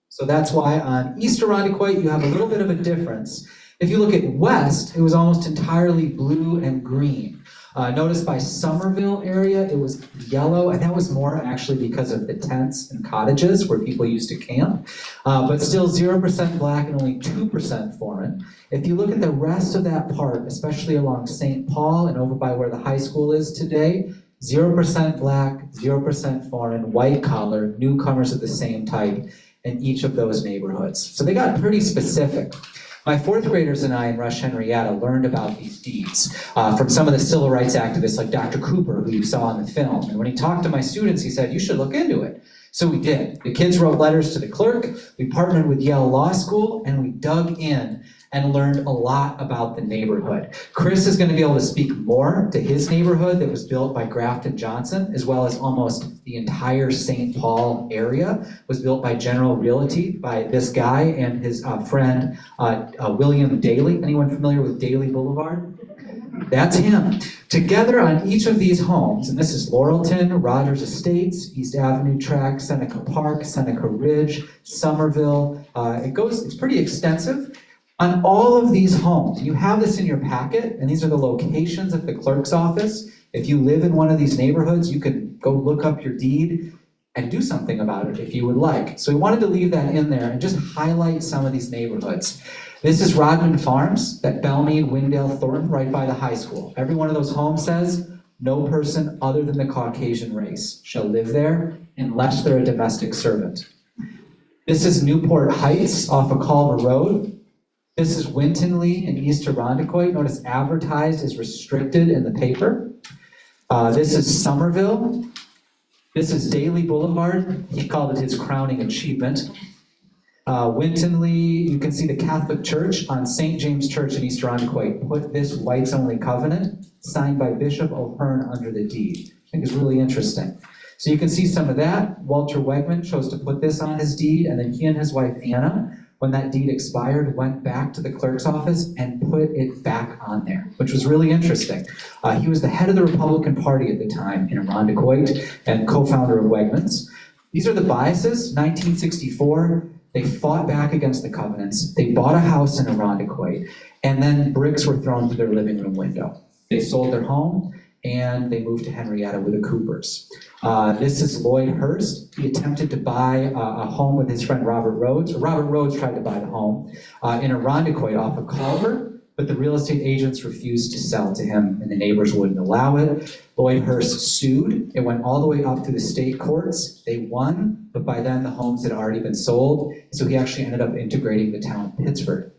So that's why on East Irondequoit, you have a little bit of a difference. If you look at West, it was almost entirely blue and green. Notice by Somerville area, it was yellow, and that was more actually because of the tents and cottages where people used to camp, but still 0% Black and only 2% foreign. If you look at the rest of that part, especially along St. Paul and over by where the high school is today, 0% Black, 0% foreign, white collar, newcomers of the same type in each of those neighborhoods. So they got pretty specific. My fourth graders and I in Rush Henrietta learned about these deeds from some of the civil rights activists like Dr. Cooper, who you saw in the film. And when he talked to my students, he said, you should look into it. So we did. The kids wrote letters to the clerk, we partnered with Yale Law School, and we dug in and learned a lot about the neighborhood. Chris is going to be able to speak more to his neighborhood that was built by Grafton Johnson, as well as almost the entire St. Paul area was built by General Realty, by this guy and his friend, William Daley. Anyone familiar with Daley Boulevard? That's him. Together on each of these homes, and this is Laurelton, Rogers Estates, East Avenue Tract, Seneca Park, Seneca Ridge, Somerville. It's pretty extensive. On all of these homes, you have this in your packet, and these are the locations at the clerk's office. If you live in one of these neighborhoods, you can go look up your deed and do something about it if you would like. So we wanted to leave that in there and just highlight some of these neighborhoods. This is Rodman Farms, that Belmead, Windale, Thornton, right by the high school. Every one of those homes says, no person other than the Caucasian race shall live there unless they're a domestic servant. This is Newport Heights off of Culver Road. This is Wintonley in East Irondequoit. Notice advertised is restricted in the paper. This is Somerville. This is Daley Boulevard. He called it his crowning achievement. Wintonley, you can see the Catholic Church on St. James Church in East Irondequoit put this whites-only covenant signed by Bishop O'Hearn under the deed. I think it's really interesting. So you can see some of that. Walter Wegman chose to put this on his deed, and then he and his wife Anna, when that deed expired, went back to the clerk's office and put it back on there, which was really interesting. He was the head of the Republican Party at the time in Irondequoit and co-founder of Wegmans. These are the biases. 1964, they fought back against the covenants. They bought a house in Irondequoit, and then bricks were thrown through their living room window. They sold their home, and they moved to Henrietta with the Coopers. This is Lloyd Hurst. He attempted to buy a home with his friend Robert Rhodes. Robert Rhodes tried to buy the home in Irondequoit off of Culver, but the real estate agents refused to sell to him, and the neighbors wouldn't allow it. Lloyd Hurst sued. It went all the way up to the state courts. They won, but by then the homes had already been sold, so he actually ended up integrating the town of Pittsburgh.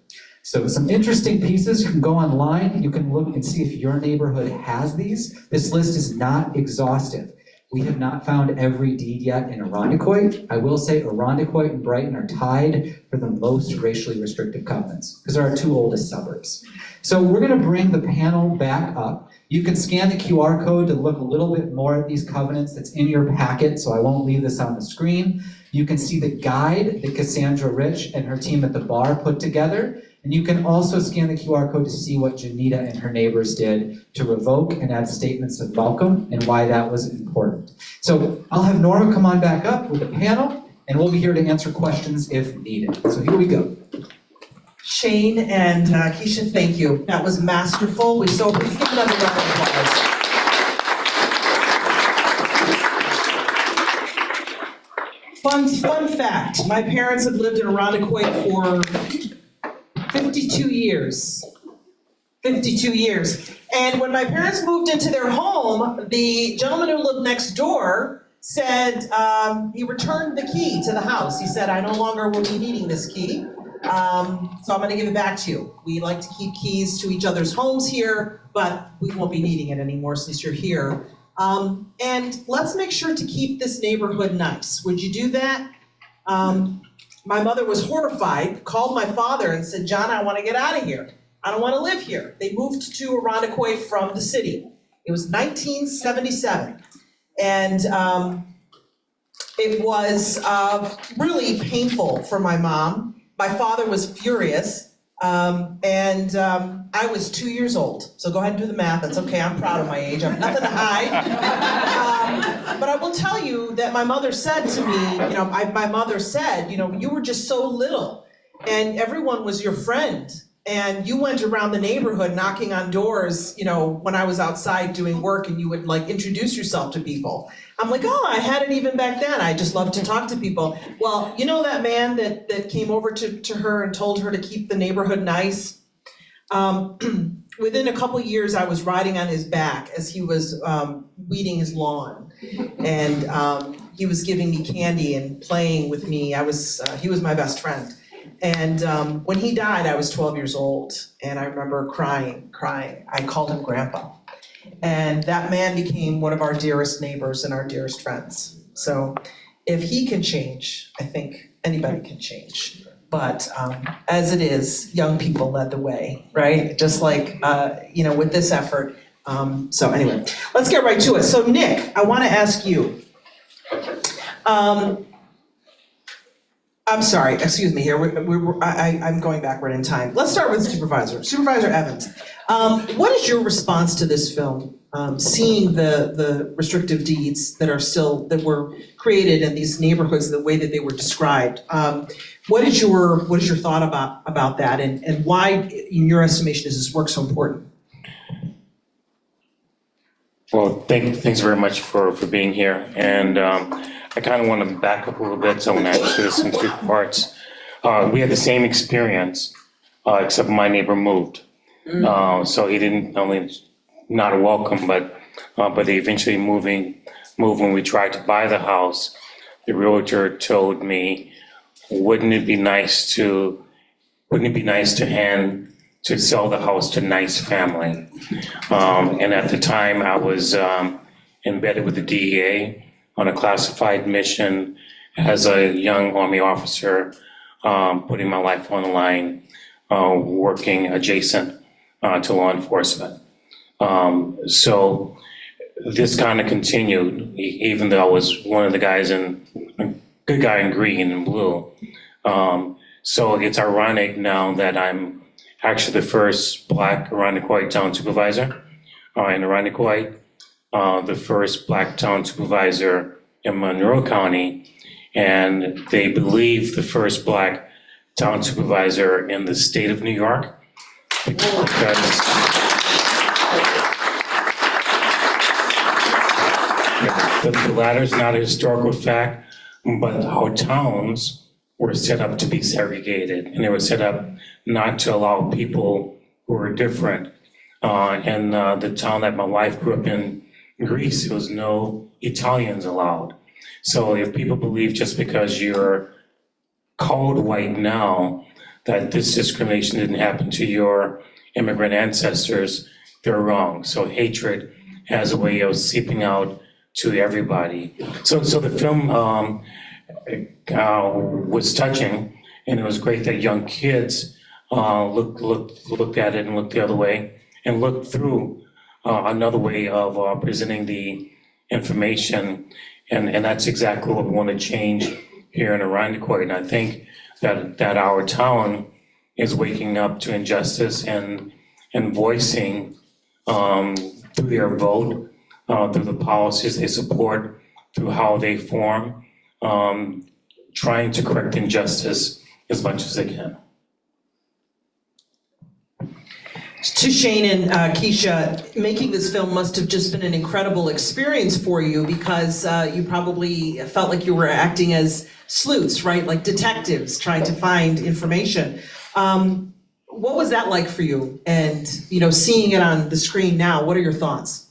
So some interesting pieces. You can go online, you can look and see if your neighborhood has these. This list is not exhaustive. We have not found every deed yet in Irondequoit. I will say Irondequoit and Brighton are tied for the most racially restrictive covenants, because they're our two oldest suburbs. So we're gonna bring the panel back up. You can scan the QR code to look a little bit more at these covenants. That's in your packet, so I won't leave this on the screen. You can see the guide that Cassandra Rich and her team at the bar put together. And you can also scan the QR code to see what Janita and her neighbors did to revoke and add statements of welcome and why that was important. So I'll have Norma come on back up with the panel, and we'll be here to answer questions if needed. So here we go. Shane and Keisha, thank you. That was masterful. Please give another round of applause. Fun fact, my parents have lived in Irondequoit for 52 years. 52 years. And when my parents moved into their home, the gentleman who lived next door said, he returned the key to the house. He said, I no longer will be needing this key, so I'm gonna give it back to you. We like to keep keys to each other's homes here, but we won't be needing it anymore since you're here. And let's make sure to keep this neighborhood nice. Would you do that? My mother was horrified, called my father and said, John, I want to get out of here. I don't want to live here. They moved to Irondequoit from the city. It was 1977. And it was really painful for my mom. My father was furious. I was 2 years old. So go ahead and do the math. That's okay. I'm proud of my age. I have nothing to hide. But I will tell you that my mother said to me, my mother said, you were just so little and everyone was your friend. And you went around the neighborhood knocking on doors, when I was outside doing work, and you would introduce yourself to people. I'm like, oh, I hadn't even back then. I just loved to talk to people. Well, that man that came over to her and told her to keep the neighborhood nice? Within a couple years, I was riding on his back as he was weeding his lawn. And he was giving me candy and playing with me. He was my best friend. And when he died, I was 12 years old, and I remember crying. I called him Grandpa. And that man became one of our dearest neighbors and our dearest friends. So if he can change, I think anybody can change. But as it is, young people led the way, right? Just like, with this effort. So anyway, let's get right to it. So Nick, I want to ask you. I'm sorry, excuse me here. I'm going backward in time. Let's start with Supervisor Evans. What is your response to this film? Seeing the restrictive deeds that were created in these neighborhoods, the way that they were described. What is your thought about that, and why, in your estimation, is this work so important? Well, thanks very much for being here, and I kind of want to back up a little bit, so I'm going to answer this in two parts. We had the same experience, except my neighbor moved. So he didn't only not welcome, but they eventually moved when we tried to buy the house. The realtor told me, wouldn't it be nice to sell the house to nice family? And at the time I was embedded with the DEA on a classified mission as a young Army officer, putting my life on the line, working adjacent to law enforcement. So this kind of continued, even though I was one of the guys a good guy in green and blue. So it's ironic now that I'm actually the first Black Irondequoit town supervisor in Irondequoit, the first Black town supervisor in Monroe County, and they believe the first Black town supervisor in the state of New York. Because the latter is not a historical fact, but our towns were set up to be segregated, and they were set up not to allow people who were different. In the town that my wife grew up in, Greece, there was no Italians allowed. So if people believe just because you're called white now, that this discrimination didn't happen to your immigrant ancestors, they're wrong. So hatred has a way of seeping out to everybody. So the film was touching, and it was great that young kids looked at it and looked the other way and looked through another way of presenting the information, and that's exactly what we want to change here in Irondequoit. And I think that our town is waking up to injustice and voicing through their vote, through the policies they support, through how they form, trying to correct injustice as much as they can. To Shane and Keisha, making this film must have just been an incredible experience for you, because you probably felt like you were acting as sleuths, right? Like detectives trying to find information. What was that like for you? And, seeing it on the screen now, what are your thoughts?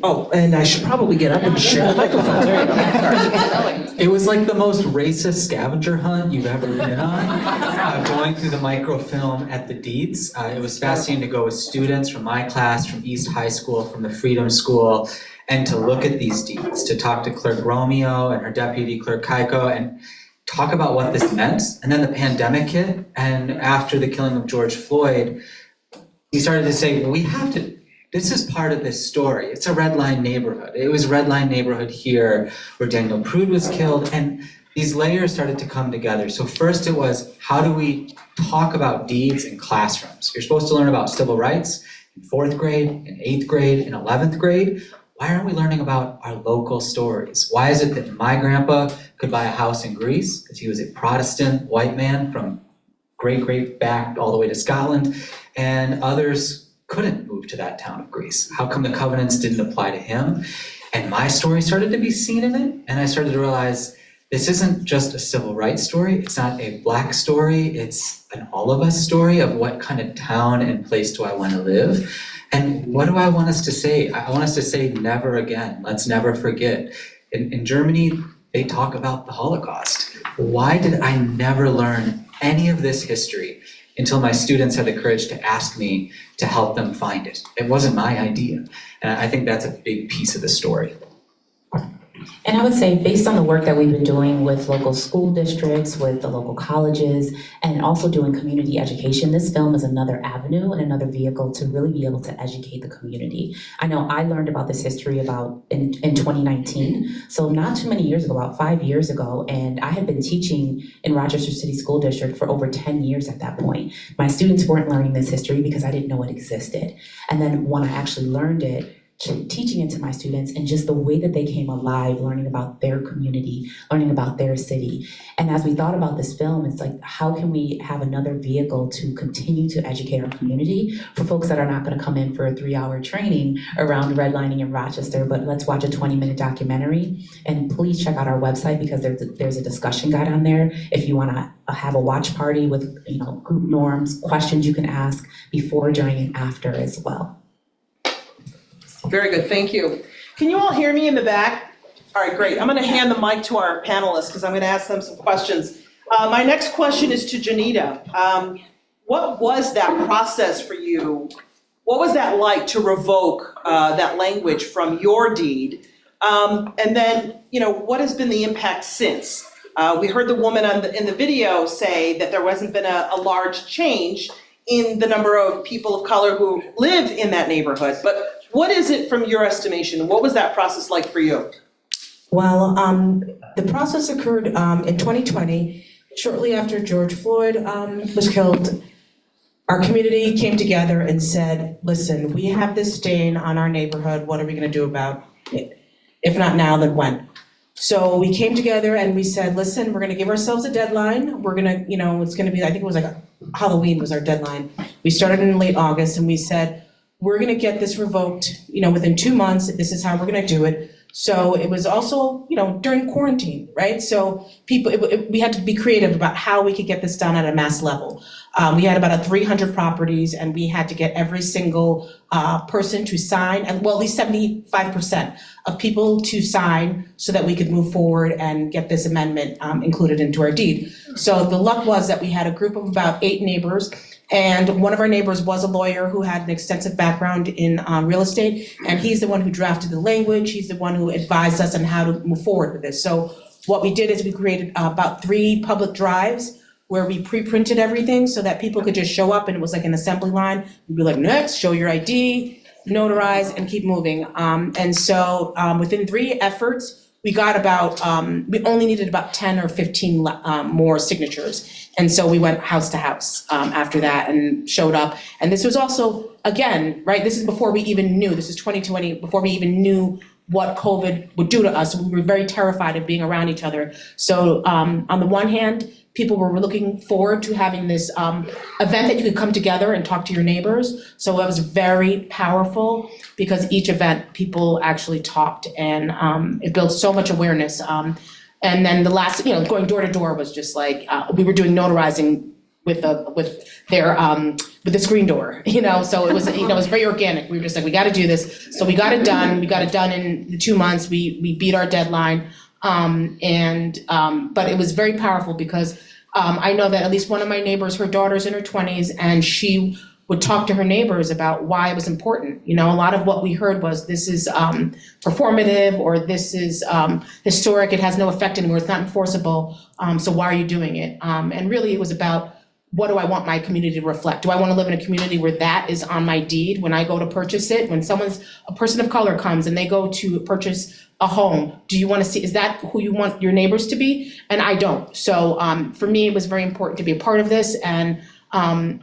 Oh, and I should probably get up and share the microphone. It was like the most racist scavenger hunt you've ever been on. Going through the microfilm at the deeds. It was fascinating to go with students from my class, from East High School, from the Freedom School, and to look at these deeds, to talk to Clerk Romeo and her deputy Clerk Kaiko, and talk about what this meant. And then the pandemic hit, and after the killing of George Floyd, we started to say, we have to, this is part of this story. It's a redlined neighborhood. It was a redlined neighborhood here where Daniel Prude was killed, and these layers started to come together. So first it was, how do we talk about deeds in classrooms? You're supposed to learn about civil rights in 4th grade, in 8th grade, in 11th grade. Why aren't we learning about our local stories? Why is it that my grandpa could buy a house in Greece because he was a Protestant white man from great back all the way to Scotland, and others couldn't move to that town of Greece? How come the covenants didn't apply to him? And my story started to be seen in it, and I started to realize this isn't just a civil rights story. It's not a Black story. It's an all of us story of what kind of town and place do I want to live. And what do I want us to say? I want us to say never again. Let's never forget. In Germany, they talk about the Holocaust. Why did I never learn any of this history until my students had the courage to ask me to help them find it? It wasn't my idea. And I think that's a big piece of the story. And I would say, based on the work that we've been doing with local school districts, with the local colleges, and also doing community education, this film is another avenue and another vehicle to really be able to educate the community. I know I learned about this history in 2019, so not too many years ago, about 5 years ago, and I had been teaching in Rochester City School District for over 10 years at that point. My students weren't learning this history because I didn't know it existed. And then when I actually learned it, teaching it to my students, and just the way that they came alive, learning about their community, learning about their city. And as we thought about this film, it's like, how can we have another vehicle to continue to educate our community for folks that are not going to come in for a 3-hour training around redlining in Rochester, but let's watch a 20-minute documentary. And please check out our website, because there's a discussion guide on there if you want to have a watch party with group norms, questions you can ask before, during, and after as well. Very good, thank you. Can you all hear me in the back? All right, great. I'm going to hand the mic to our panelists because I'm going to ask them some questions. My next question is to Janita. What was that process for you? What was that like to revoke that language from your deed? And then, what has been the impact since? We heard the woman in the video say that there hasn't been a large change in the number of people of color who live in that neighborhood, but what is it from your estimation? What was that process like for you? Well, the process occurred in 2020, shortly after George Floyd was killed. Our community came together and said, listen, we have this stain on our neighborhood. What are we going to do about it? If not now, then when? So we came together and we said, listen, we're going to give ourselves a deadline. We're going to, it's going to be, I think it was like Halloween was our deadline. We started in late August and we said, we're going to get this revoked, within 2 months. This is how we're going to do it. So it was also, during quarantine, right? So people, we had to be creative about how we could get this done at a mass level. We had about 300 properties, and we had to get every single person to sign, and well, at least 75% of people to sign so that we could move forward and get this amendment included into our deed. So the luck was that we had a group of about 8 neighbors, and one of our neighbors was a lawyer who had an extensive background in real estate, and he's the one who drafted the language. He's the one who advised us on how to move forward with this. So what we did is we created about 3 public drives where we pre-printed everything so that people could just show up, and it was like an assembly line. We'd be like, next, show your ID, notarize, and keep moving. And so within 3 efforts, we got about, we only needed about 10 or 15 more signatures. And so we went house to house after that and showed up. And this was also, again, right, this is before we even knew, this is 2020, before we even knew what COVID would do to us. We were very terrified of being around each other. So on the one hand, people were looking forward to having this event that you could come together and talk to your neighbors. So it was very powerful because each event people actually talked, and it built so much awareness. And then the last, going door to door was just like, we were doing notarizing with the screen door, so it was, it was very organic. We were just like, we got to do this. So we got it done. We got it done in the 2 months. We beat our deadline. But it was very powerful because I know that at least one of my neighbors, her daughter's in her 20s, and she would talk to her neighbors about why it was important. A lot of what we heard was, this is performative, or this is historic, it has no effect anymore, it's not enforceable, so why are you doing it? And really it was about, what do I want my community to reflect? Do I want to live in a community where that is on my deed when I go to purchase it? When a person of color comes and they go to purchase a home, do you want to see, is that who you want your neighbors to be? And I don't. So for me, it was very important to be a part of this. And the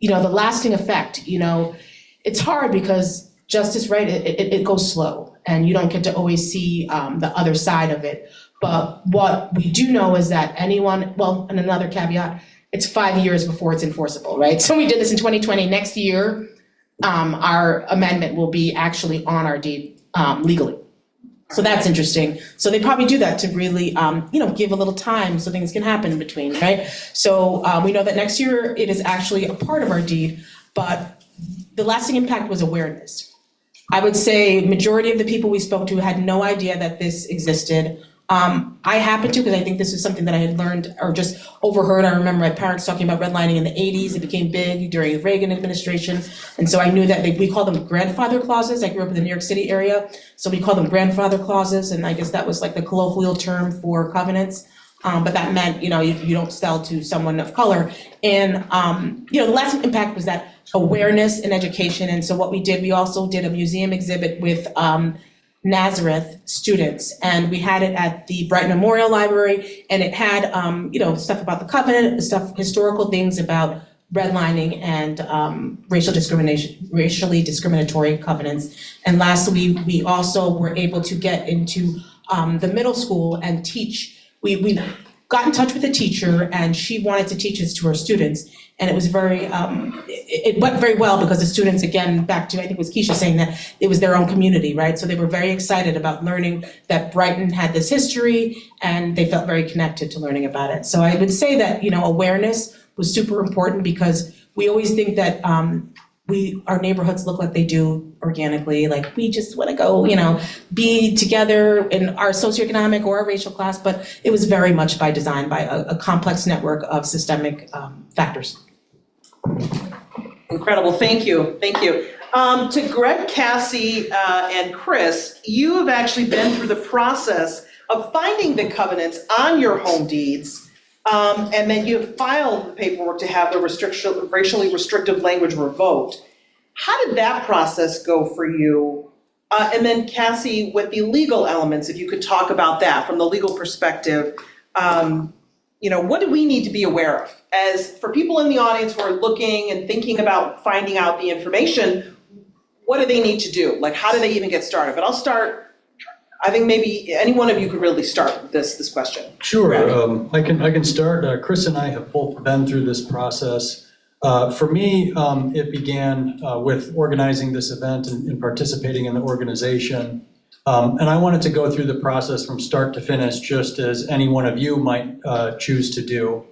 lasting effect, it's hard because justice, right, it goes slow, and you don't get to always see the other side of it. But what we do know is that and another caveat, it's 5 years before it's enforceable, right? So we did this in 2020. Next year, our amendment will be actually on our deed legally. So that's interesting. So they probably do that to really, give a little time so things can happen in between, right? So we know that next year it is actually a part of our deed, but the lasting impact was awareness. I would say majority of the people we spoke to had no idea that this existed. I happened to, because I think this is something that I had learned or just overheard. I remember my parents talking about redlining in the 80s. It became big during the Reagan administration. And so I knew that we call them grandfather clauses. I grew up in the New York City area, so we call them grandfather clauses. And I guess that was like the colloquial term for covenants. But that meant, you don't sell to someone of color. And, the lasting impact was that awareness and education. And so what we did, we also did a museum exhibit with Nazareth students, and we had it at the Brighton Memorial Library, and it had stuff about the covenant, historical things about redlining and racially discriminatory covenants. And lastly, we also were able to get into the middle school and teach. We got in touch with a teacher, and she wanted to teach this to her students. And it was it went very well because the students, again, back to, I think it was Keisha saying that it was their own community, right? So they were very excited about learning that Brighton had this history, and they felt very connected to learning about it. So I would say that, awareness was super important, because we always think that our neighborhoods look like they do organically, like we just want to go, be together in our socioeconomic or our racial class, but it was very much by design, by a complex network of systemic factors. Incredible, thank you. To Greg, Cassie, and Chris, you have actually been through the process of finding the covenants on your home deeds, and then you have filed the paperwork to have the racially restrictive language revoked. How did that process go for you? And then Cassie, with the legal elements, if you could talk about that from the legal perspective, what do we need to be aware of? As for people in the audience who are looking and thinking about finding out the information, what do they need to do? Like, how do they even get started? But I'll start. I think maybe any one of you could really start with this question. Sure, I can start. Chris and I have both been through this process. For me, it began with organizing this event and participating in the organization. And I wanted to go through the process from start to finish, just as any one of you might choose to do.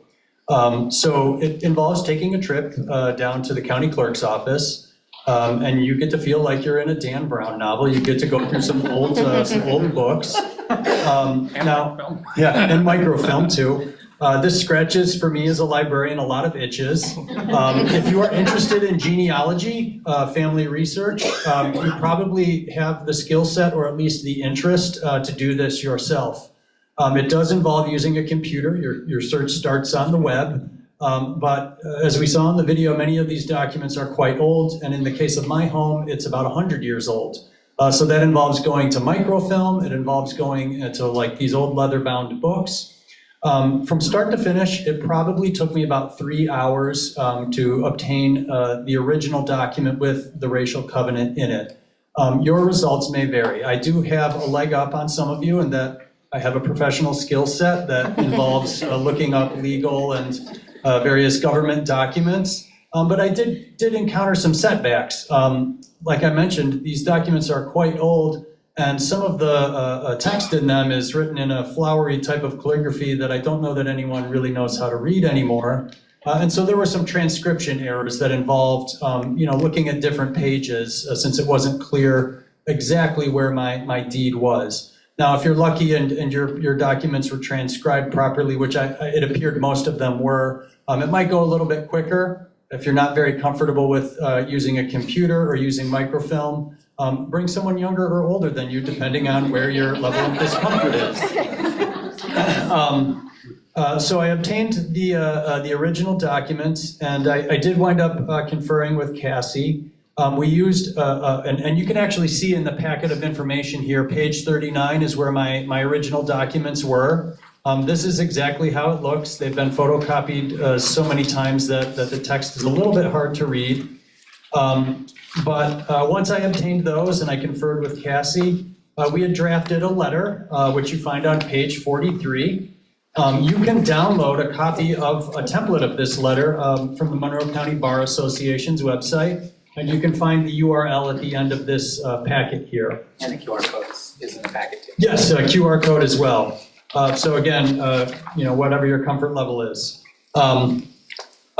So it involves taking a trip down to the county clerk's office, and you get to feel like you're in a Dan Brown novel. You get to go through some old books. And microfilm too. This scratches for me as a librarian a lot of itches. If you are interested in genealogy, family research, you probably have the skill set or at least the interest to do this yourself. It does involve using a computer. Your search starts on the web. But as we saw in the video, many of these documents are quite old. And in the case of my home, it's about 100 years old. So that involves going to microfilm. It involves going to like these old leather-bound books. From start to finish, it probably took me about 3 hours to obtain the original document with the racial covenant in it. Your results may vary. I do have a leg up on some of you in that I have a professional skill set that involves looking up legal and various government documents. But I did encounter some setbacks. Like I mentioned, these documents are quite old, and some of the text in them is written in a flowery type of calligraphy that I don't know that anyone really knows how to read anymore. And so there were some transcription errors that involved, looking at different pages since it wasn't clear exactly where my deed was. Now, if you're lucky and your documents were transcribed properly, which it appeared most of them were, it might go a little bit quicker. If you're not very comfortable with using a computer or using microfilm, bring someone younger or older than you, depending on where your level of discomfort is. So I obtained the original documents, and I did wind up conferring with Cassie. We used, and you can actually see in the packet of information here, page 39 is where my original documents were. This is exactly how it looks. They've been photocopied so many times that the text is a little bit hard to read. But once I obtained those and I conferred with Cassie, we had drafted a letter, which you find on page 43. You can download a copy of a template of this letter from the Monroe County Bar Association's website. And you can find the URL at the end of this packet here. And the QR code is in the packet too. Yes, QR code as well. So again, whatever your comfort level is. We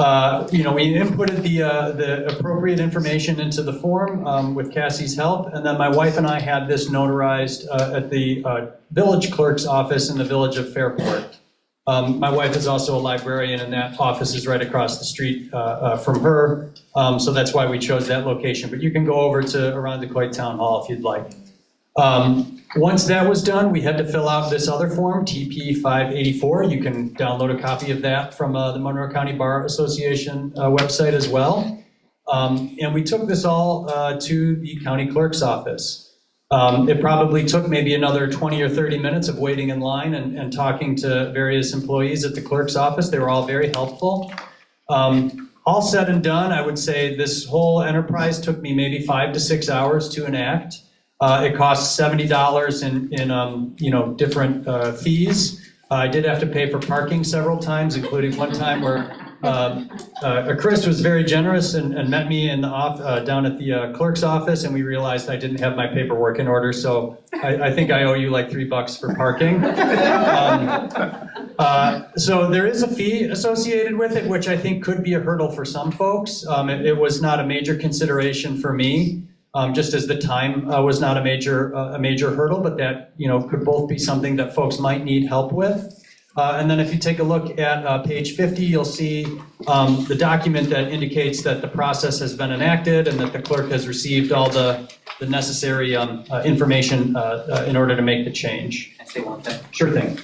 inputted the appropriate information into the form with Cassie's help, and then my wife and I had this notarized at the village clerk's office in the village of Fairport. My wife is also a librarian, and that office is right across the street from her, so that's why we chose that location. But you can go over to Irondequoit Town Hall if you'd like. Once that was done, we had to fill out this other form, TP 584. You can download a copy of that from the Monroe County Bar Association website as well. And we took this all to the county clerk's office. It probably took maybe another 20 or 30 minutes of waiting in line and talking to various employees at the clerk's office. They were all very helpful. All said and done, I would say this whole enterprise took me maybe 5 to 6 hours to enact. It cost $70 in different fees. I did have to pay for parking several times, including one time where Chris was very generous and met me in the down at the clerk's office, and we realized I didn't have my paperwork in order, so I think I owe you like $3 for parking. So there is a fee associated with it, which I think could be a hurdle for some folks. It was not a major consideration for me. Just as the time was not a major hurdle, but that could both be something that folks might need help with. And then if you take a look at page 50, you'll see the document that indicates that the process has been enacted and that the clerk has received all the necessary information in order to make the change. Can I say one thing? Sure thing.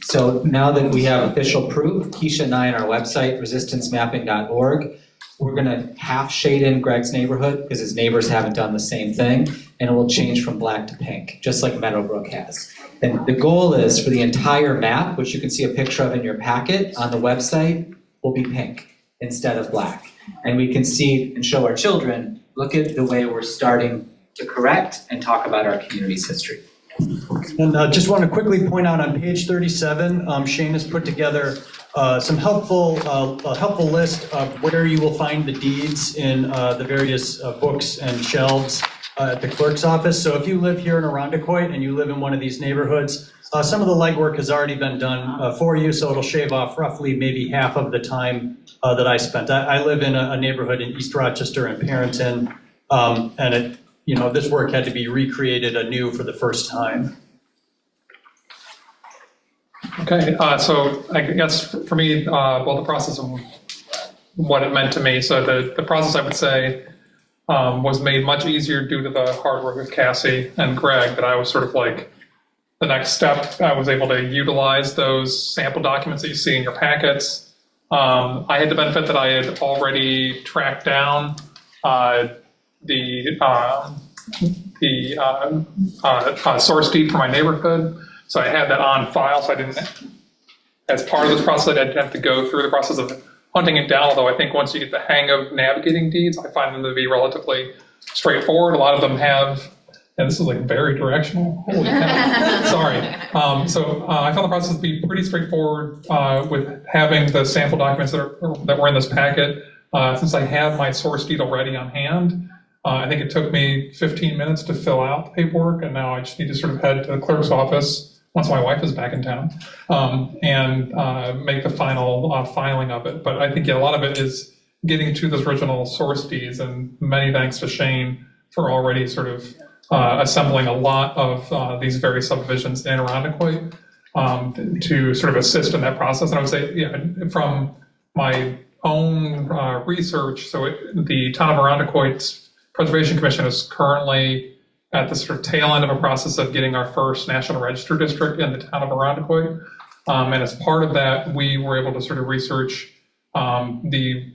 So now that we have official proof, Keisha and I on our website, resistancemapping.org, we're going to half shade in Greg's neighborhood because his neighbors haven't done the same thing, and it will change from black to pink, just like Meadowbrook has. And the goal is for the entire map, which you can see a picture of in your packet on the website, will be pink instead of black. And we can see and show our children, look at the way we're starting to correct and talk about our community's history. And just want to quickly point out on page 37, Shane has put together some helpful list of where you will find the deeds in the various books and shelves at the clerk's office. So if you live here in Irondequoit and you live in one of these neighborhoods, some of the legwork has already been done for you, so it'll shave off roughly maybe half of the time that I spent. I live in a neighborhood in East Rochester and Parrington, and it, this work had to be recreated anew for the first time. Okay, so I guess for me, well, the process of what it meant to me. So the process, I would say, was made much easier due to the hard work of Cassie and Greg, that I was sort of like the next step. I was able to utilize those sample documents that you see in your packets. I had the benefit that I had already tracked down the source deed for my neighborhood. So I had that on file, so I didn't, as part of this process, I didn't have to go through the process of hunting it down, although I think once you get the hang of navigating deeds, I find them to be relatively straightforward. A lot of them have, and this is like very directional, holy cow, sorry. So I found the process to be pretty straightforward with having the sample documents that were in this packet. Since I had my source deed already on hand, I think it took me 15 minutes to fill out the paperwork, and now I just need to sort of head to the clerk's office once my wife is back in town, and make the final filing of it. But I think a lot of it is getting to those original source deeds, and many thanks to Shane for already sort of assembling a lot of these various subdivisions in Irondequoit to sort of assist in that process. And I would say, from my own research, so the Town of Irondequoit's Preservation Commission is currently at the sort of tail end of a process of getting our first National Register district in the town of Irondequoit. And as part of that, we were able to sort of research the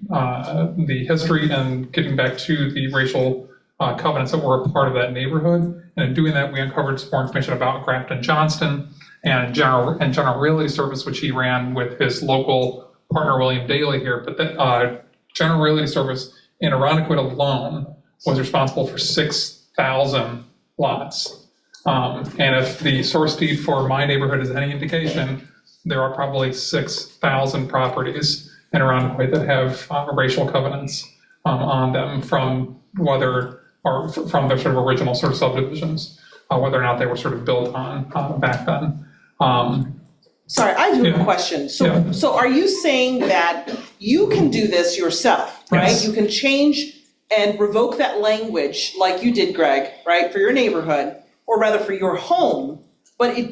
history and getting back to the racial covenants that were a part of that neighborhood. And in doing that, we uncovered some more information about Grafton Johnston and General Realty Service, which he ran with his local partner, William Daly here. But that General Realty Service in Irondequoit alone was responsible for 6,000 lots. And if the source deed for my neighborhood is any indication, there are probably 6,000 properties in Irondequoit that have racial covenants on them from their sort of original sort of subdivisions, whether or not they were sort of built on back then. Sorry, I do have a question. So are you saying that you can do this yourself, right? Yes. You can change and revoke that language like you did, Greg, right, for your neighborhood, or rather for your home, but do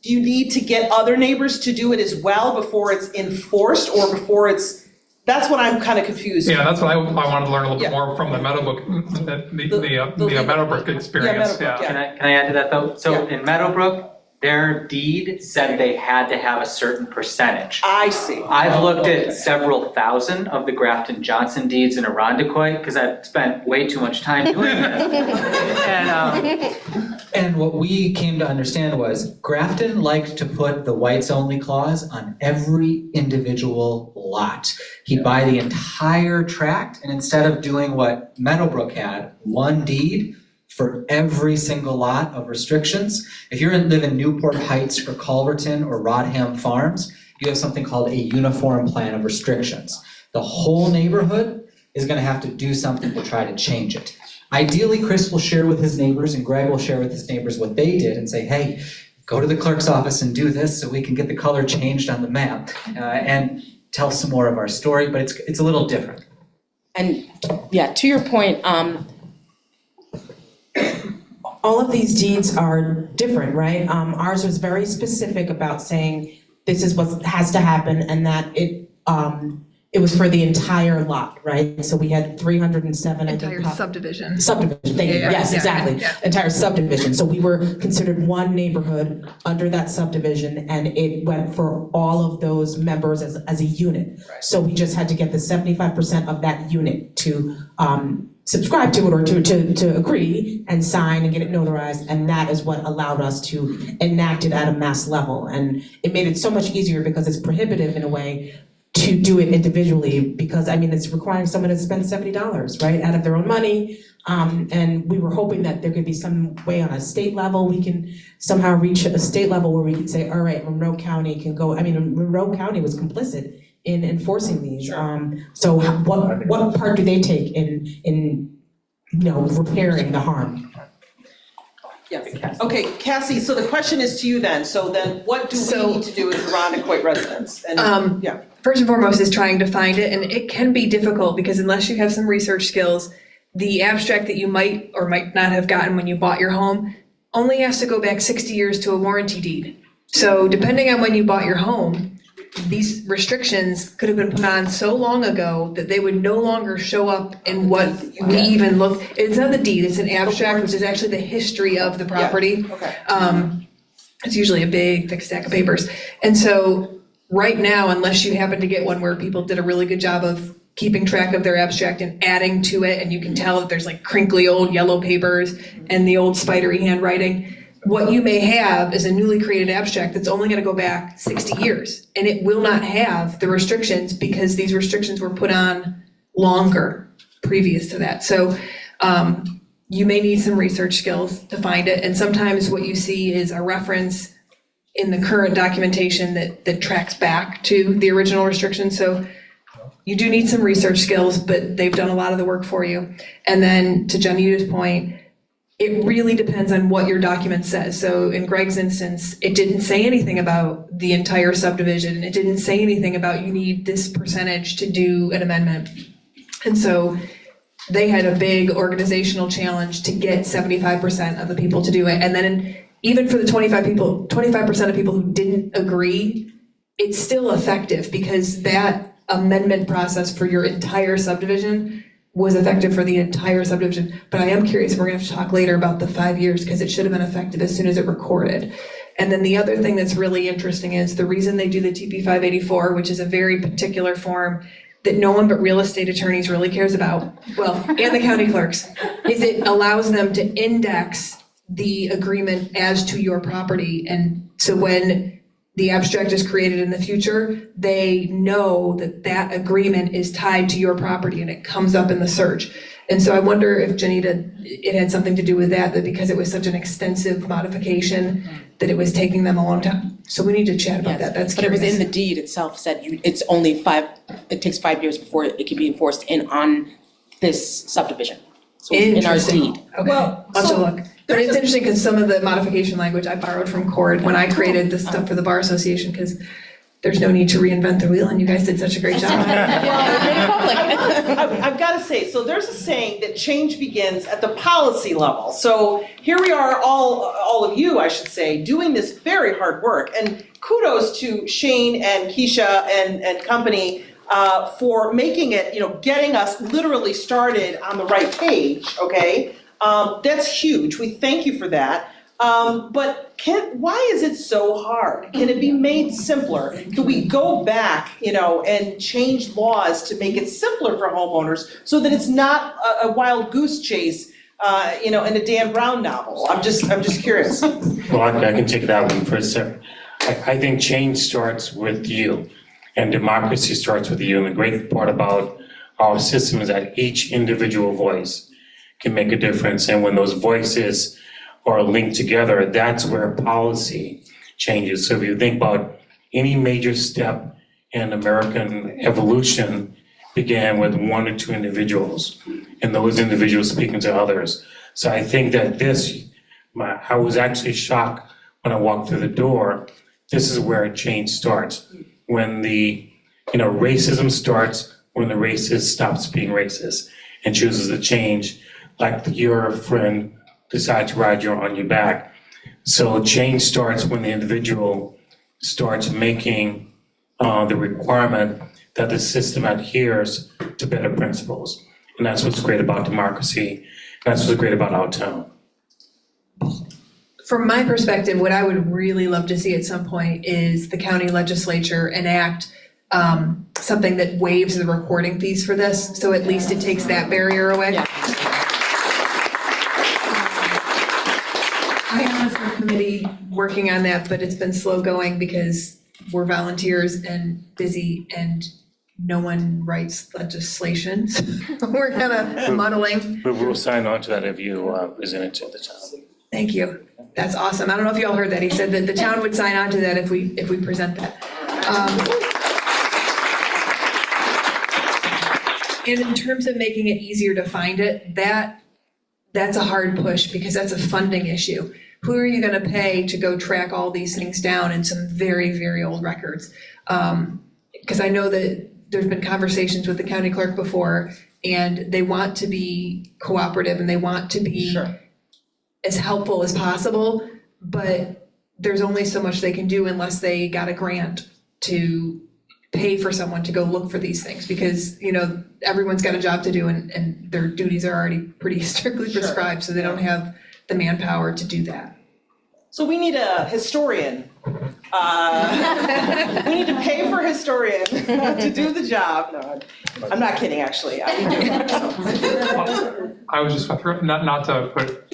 you need to get other neighbors to do it as well before it's enforced, or before it's, that's what I'm kind of confused. Yeah, that's what I wanted to learn a little bit more from the Meadowbrook, the Meadowbrook experience. Meadowbrook, Can I add to that though? So in Meadowbrook, their deed said they had to have a certain percentage. I see. I've looked at several thousand of the Grafton Johnson deeds in Irondequoit because I've spent way too much time doing this. And what we came to understand was Grafton liked to put the whites only clause on every individual lot. He'd buy the entire tract, and instead of doing what Meadowbrook had, one deed for every single lot of restrictions. If you live in Newport Heights or Culverton or Rodham Farms, you have something called a uniform plan of restrictions. The whole neighborhood is gonna have to do something to try to change it. Ideally, Chris will share with his neighbors and Greg will share with his neighbors what they did and say, hey, go to the clerk's office and do this so we can get the color changed on the map and tell some more of our story, but it's a little different. And yeah, to your point, all of these deeds are different, right? Ours was very specific about saying this is what has to happen, and that it was for the entire lot, right? So we had 307. Entire subdivision. Subdivision, thank you, yes, exactly. Yeah. Entire subdivision. So we were considered one neighborhood under that subdivision, and it went for all of those members as a unit. Right. So we just had to get the 75% of that unit to subscribe to it, or to agree and sign and get it notarized, and that is what allowed us to enact it at a mass level. And it made it so much easier because it's prohibitive in a way to do it individually, because I mean, it's requiring someone to spend $70, right, out of their own money. And we were hoping that there could be some way on a state level, we can somehow reach a state level where we could say, all right, Monroe County can go, I mean, Monroe County was complicit in enforcing these. So what part do they take in repairing the harm? Yes. Okay, Cassie, so the question is to you then. So then what do we need to do as Irondequoit residents? And, First and foremost is trying to find it, and it can be difficult because unless you have some research skills, the abstract that you might or might not have gotten when you bought your home only has to go back 60 years to a warranty deed. So depending on when you bought your home, these restrictions could have been put on so long ago that they would no longer show up in what we even look. It's not the deed, it's an abstract, which is actually the history of the property. It's usually a big thick stack of papers. And so right now, unless you happen to get one where people did a really good job of keeping track of their abstract and adding to it, and you can tell that there's like crinkly old yellow papers and the old spidery handwriting, what you may have is a newly created abstract that's only going to go back 60 years, and it will not have the restrictions because these restrictions were put on longer previous to that. So you may need some research skills to find it, and sometimes what you see is a reference in the current documentation that tracks back to the original restrictions. So you do need some research skills, but they've done a lot of the work for you. And then to Janita's point, it really depends on what your document says. So in Greg's instance, it didn't say anything about the entire subdivision. It didn't say anything about you need this percentage to do an amendment. And so they had a big organizational challenge to get 75% of the people to do it. And then even for the 25% of people who didn't agree, it's still effective because that amendment process for your entire subdivision was effective for the entire subdivision. But I am curious, we're gonna have to talk later about the 5 years because it should have been effective as soon as it recorded. And then the other thing that's really interesting is the reason they do the TP 584, which is a very particular form that no one but real estate attorneys really cares about, well, and the county clerks, is it allows them to index the agreement as to your property. And so when the abstract is created in the future, they know that that agreement is tied to your property and it comes up in the search. And so I wonder if, Janita, it had something to do with that because it was such an extensive modification that it was taking them a long time. So we need to chat about that. That's curious. But it was in the deed itself said it's only it takes 5 years before it can be enforced on this subdivision. So in our deed. Okay, I'll have to look. But it's interesting because some of the modification language I borrowed from Cord when I created this stuff for the Bar Association because there's no need to reinvent the wheel and you guys did such a great job. I've got to say, so there's a saying that change begins at the policy level. So here we are, all of you, I should say, doing this very hard work. And kudos to Shane and Keisha and company for making it, getting us literally started on the right page, okay? That's huge. We thank you for that. But why is it so hard? Can it be made simpler? Can we go back, and change laws to make it simpler for homeowners so that it's not a wild goose chase, in a Dan Brown novel? I'm just curious. Well, I can take that one for a second. I think change starts with you, and democracy starts with you. And the great part about our system is that each individual voice can make a difference. And when those voices are linked together, that's where policy changes. So if you think about any major step in American evolution began with one or two individuals, and those individuals speaking to others. So I think that I was actually shocked when I walked through the door. This is where change starts. When the racism starts, when the racist stops being racist and chooses to change, like your friend decide to ride on your back. So change starts when the individual starts making the requirement that the system adheres to better principles. And that's what's great about democracy. And that's what's great about our town. From my perspective, what I would really love to see at some point is the county legislature enact something that waives the recording fees for this. So at least it takes that barrier away. Yeah. I am on the committee working on that, but it's been slow going because we're volunteers and busy and no one writes legislation. We're kind of muddling. But we'll sign on to that if you present it to the town. Thank you. That's awesome. I don't know if you all heard that. He said that the town would sign on to that if we present that. And in terms of making it easier to find it, that's a hard push because that's a funding issue. Who are you gonna pay to go track all these things down in some very, very old records? Because I know that there's been conversations with the county clerk before, and they want to be cooperative and they want to be as helpful as possible, but there's only so much they can do unless they got a grant to pay for someone to go look for these things, because, you know, everyone's got a job to do and their duties are already pretty strictly prescribed, so they don't have the manpower to do that. So we need a historian. We need to pay for a historian to do the job. No, I'm not kidding, actually. I was just not to put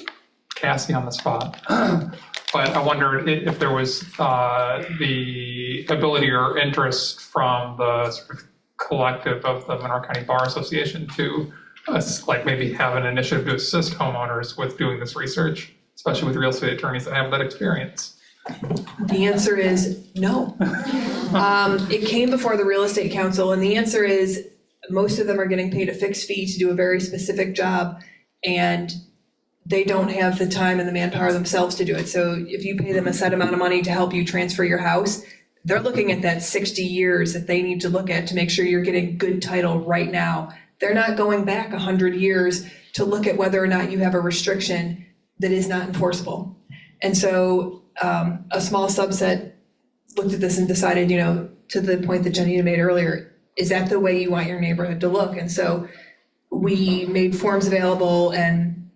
Cassie on the spot, but I wondered if there was the ability or interest from the sort of collective of the Monroe County Bar Association to like maybe have an initiative to assist homeowners with doing this research, especially with real estate attorneys that have that experience. The answer is no. It came before the Real Estate Council, and the answer is most of them are getting paid a fixed fee to do a very specific job, and they don't have the time and the manpower themselves to do it. So if you pay them a set amount of money to help you transfer your house, they're looking at that 60 years that they need to look at to make sure you're getting good title right now. They're not going back 100 years to look at whether or not you have a restriction that is not enforceable. And so a small subset looked at this and decided, you know, to the point that Janita made earlier, is that the way you want your neighborhood to look? And so we made forms available, and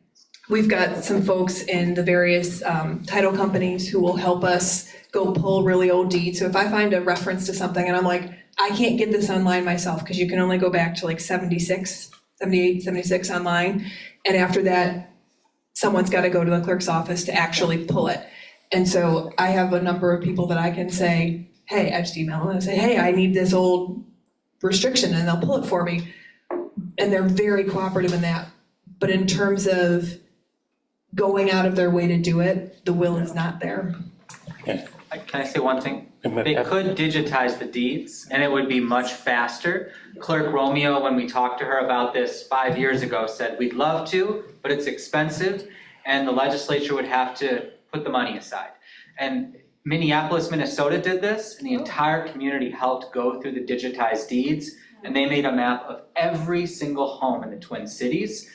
we've got some folks in the various title companies who will help us go pull really old deeds. So if I find a reference to something and I'm like, I can't get this online myself because you can only go back to like 76, 78, 76 online. And after that, someone's got to go to the clerk's office to actually pull it. And so I have a number of people that I can say, hey, I just email them and say, hey, I need this old restriction, and they'll pull it for me. And they're very cooperative in that. But in terms of going out of their way to do it, the will is not there. Can I say one thing? They could digitize the deeds and it would be much faster. Clerk Romeo, when we talked to her about this 5 years ago, said we'd love to, but it's expensive and the legislature would have to put the money aside. And Minneapolis, Minnesota did this, and the entire community helped go through the digitized deeds, and they made a map of every single home in the Twin Cities.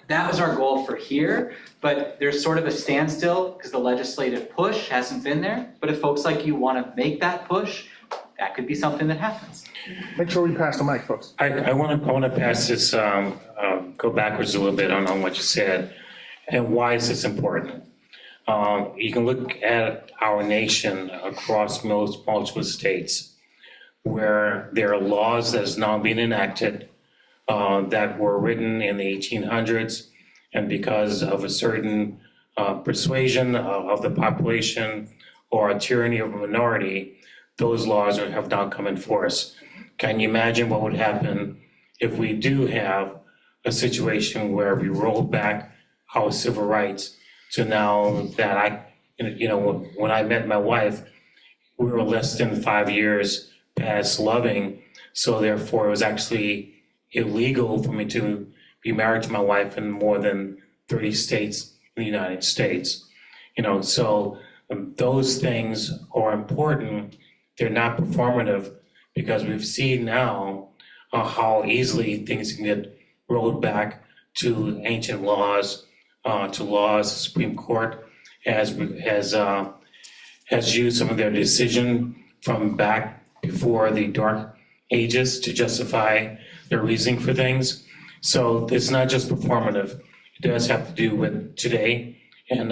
That was our goal for here, but there's sort of a standstill because the legislative push hasn't been there. But if folks like you want to make that push, that could be something that happens. Make sure we pass the mic, folks. I want to pass this, go backwards a little bit on what you said, and why is this important? You can look at our nation across multiple states where there are laws that has now been enacted that were written in the 1800s, and because of a certain persuasion of the population or a tyranny of a minority, those laws have now come in force. Can you imagine what would happen if we do have a situation where we roll back our civil rights to now that when I met my wife, we were less than 5 years past loving, so therefore it was actually illegal for me to be married to my wife in more than 30 states in the United States. So those things are important. They're not performative because we've seen now how easily things can get rolled back to ancient laws, to laws. The Supreme Court has used some of their decision from back before the Dark Ages to justify their reasoning for things. So it's not just performative. It does have to do with today and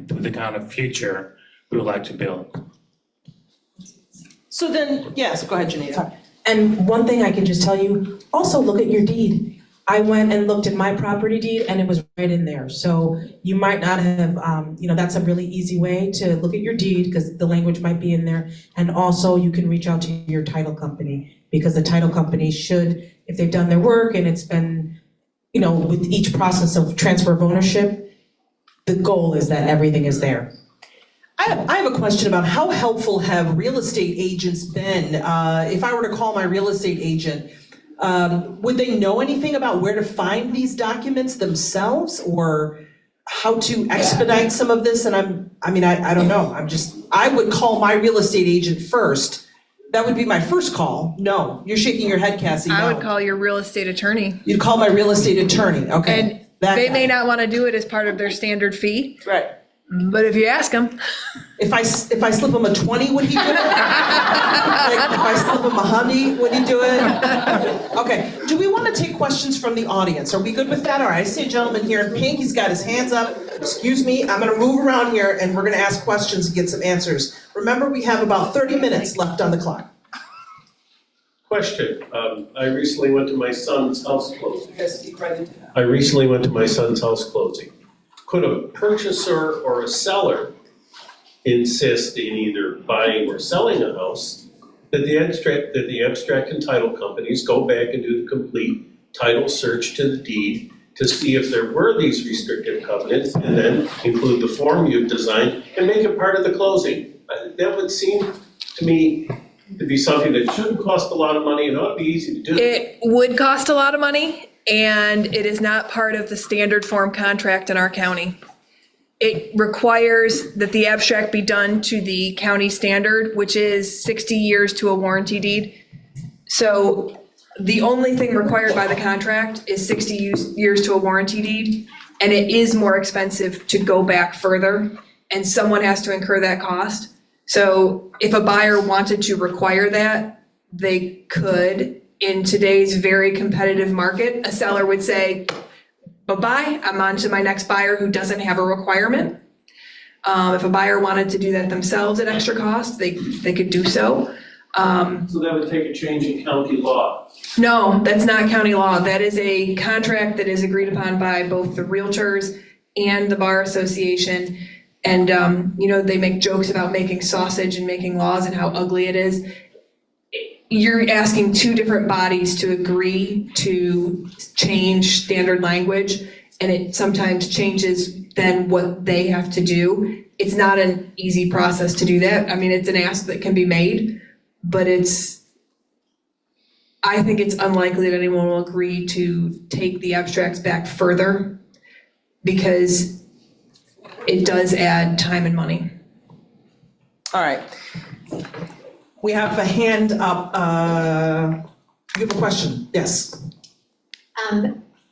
with the kind of future we would like to build. So then, yes, go ahead, Janita. And one thing I can just tell you, also look at your deed. I went and looked at my property deed and it was right in there. So you might not have, that's a really easy way to look at your deed because the language might be in there. And also you can reach out to your title company because the title company should, if they've done their work and it's been, with each process of transfer of ownership, the goal is that everything is there. I have a question about how helpful have real estate agents been? If I were to call my real estate agent, Would they know anything about where to find these documents themselves, or how to expedite some of this? And I don't know. I would call my real estate agent first. That would be my first call. No, you're shaking your head, Cassie. I No. would call your real estate attorney. You'd call my real estate attorney, okay. And That they guy. may not want to do it as part of their standard fee. Right. But if you ask them. If I slip him a 20, would he do it? Like, if I slip him a honey, would he do it? Okay, do we want to take questions from the audience? Are we good with that? All right, I see a gentleman here in pink, he's got his hands up. Excuse me, I'm gonna move around here and we're gonna ask questions and get some answers. Remember, we have about 30 minutes left on the clock. Question, I recently went to my son's house closing. Yes, speak right into that. I recently went to my son's house closing. Could a purchaser or a seller insist in either buying or selling a house that the abstract and title companies go back and do the complete title search to the deed to see if there were these restrictive covenants, and then include the form you've designed and make it part of the closing? That would seem to me to be something that shouldn't cost a lot of money and ought to be easy to do. It would cost a lot of money, and it is not part of the standard form contract in our county. It requires that the abstract be done to the county standard, which is 60 years to a warranty deed. So the only thing required by the contract is 60 years to a warranty deed, and it is more expensive to go back further, and someone has to incur that cost. So if a buyer wanted to require that, they could. In today's very competitive market, a seller would say, bye-bye, I'm on to my next buyer who doesn't have a requirement. If a buyer wanted to do that themselves at extra cost, they could do so. So that would take a change in county law. No, that's not county law. That is a contract that is agreed upon by both the realtors and the bar association. And, they make jokes about making sausage and making laws and how ugly it is. You're asking two different bodies to agree to change standard language, and it sometimes changes then what they have to do. It's not an easy process to do that. I mean, it's an ask that can be made, but I think it's unlikely that anyone will agree to take the abstracts back further, because it does add time and money. All right. We have a hand up. You have a question? Yes.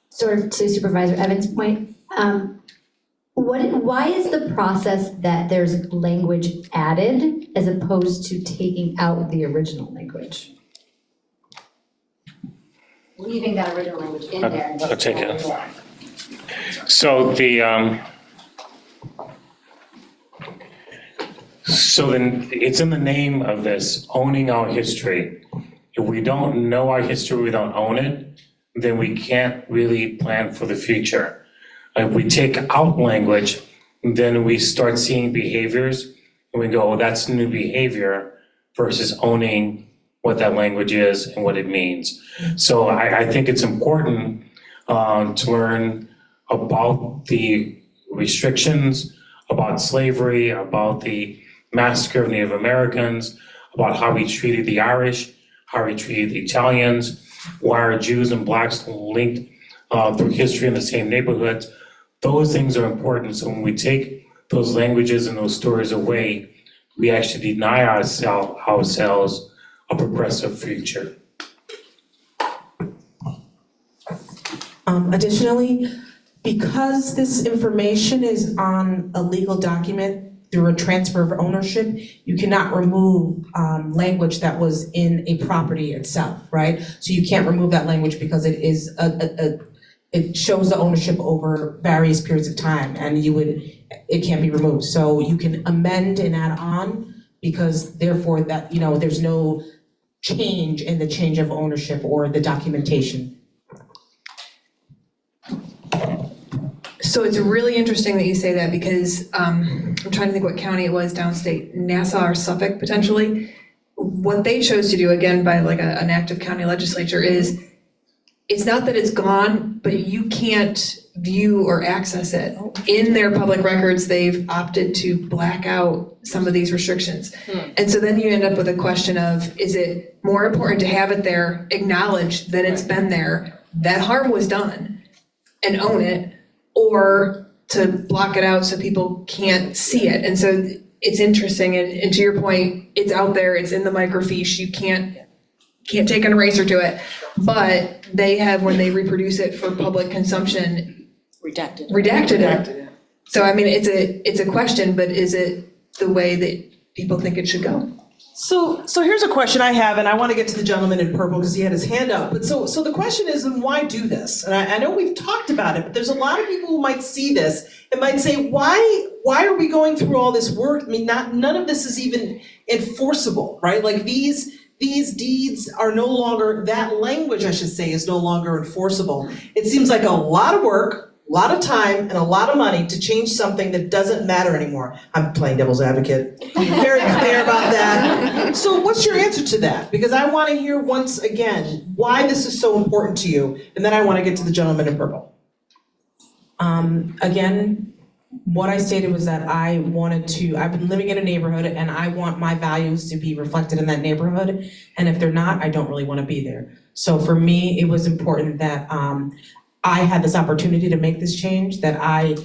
Sort of to Supervisor Evans' point, why is the process that there's language added as opposed to taking out the original language? Leaving that original language in there. I'll take it. So then it's in the name of this, owning our history. If we don't know our history, we don't own it, then we can't really plan for the future. If we take out language, then we start seeing behaviors and we go, oh, that's new behavior versus owning what that language is and what it means. So I think it's important to learn about the restrictions, about slavery, about the massacre of Native Americans, about how we treated the Irish, how we treated the Italians, why are Jews and Blacks linked through history in the same neighborhoods. Those things are important. So when we take those languages and those stories away, we actually deny ourselves a progressive future. Additionally, because this information is on a legal document through a transfer of ownership, you cannot remove language that was in a property itself, right? So you can't remove that language because it is it shows the ownership over various periods of time, and it can't be removed. So you can amend and add on, because therefore that, there's no change in the change of ownership or the documentation. So it's really interesting that you say that, because I'm trying to think what county it was downstate, Nassau or Suffolk potentially. What they chose to do, again, by like an act of county legislature, is it's not that it's gone, but you can't view or access it. In their public records, they've opted to black out some of these restrictions. And so then you end up with a question of, is it more important to have it there, acknowledge that it's been there, that harm was done, and own it, or to block it out so people can't see it? And so it's interesting, and to your point, it's out there, it's in the microfiche, you can't take an eraser to it, but they have, when they reproduce it for public consumption, redacted it. So I mean, it's a question, but is it the way that people think it should go? So here's a question I have, and I want to get to the gentleman in purple because he had his hand up. But so the question is, and why do this? And I know we've talked about it, but there's a lot of people who might see this and might say, why are we going through all this work? I mean, none of this is even enforceable, right? Like these deeds are no longer, that language, I should say, is no longer enforceable. It seems like a lot of work, a lot of time, and a lot of money to change something that doesn't matter anymore. I'm playing devil's advocate. Be very clear about that. So what's your answer to that? Because I want to hear once again why this is so important to you, and then I want to get to the gentleman in purple. Again, what I stated was that I've been living in a neighborhood and I want my values to be reflected in that neighborhood. And if they're not, I don't really want to be there. So for me, it was important that I had this opportunity to make this change, that I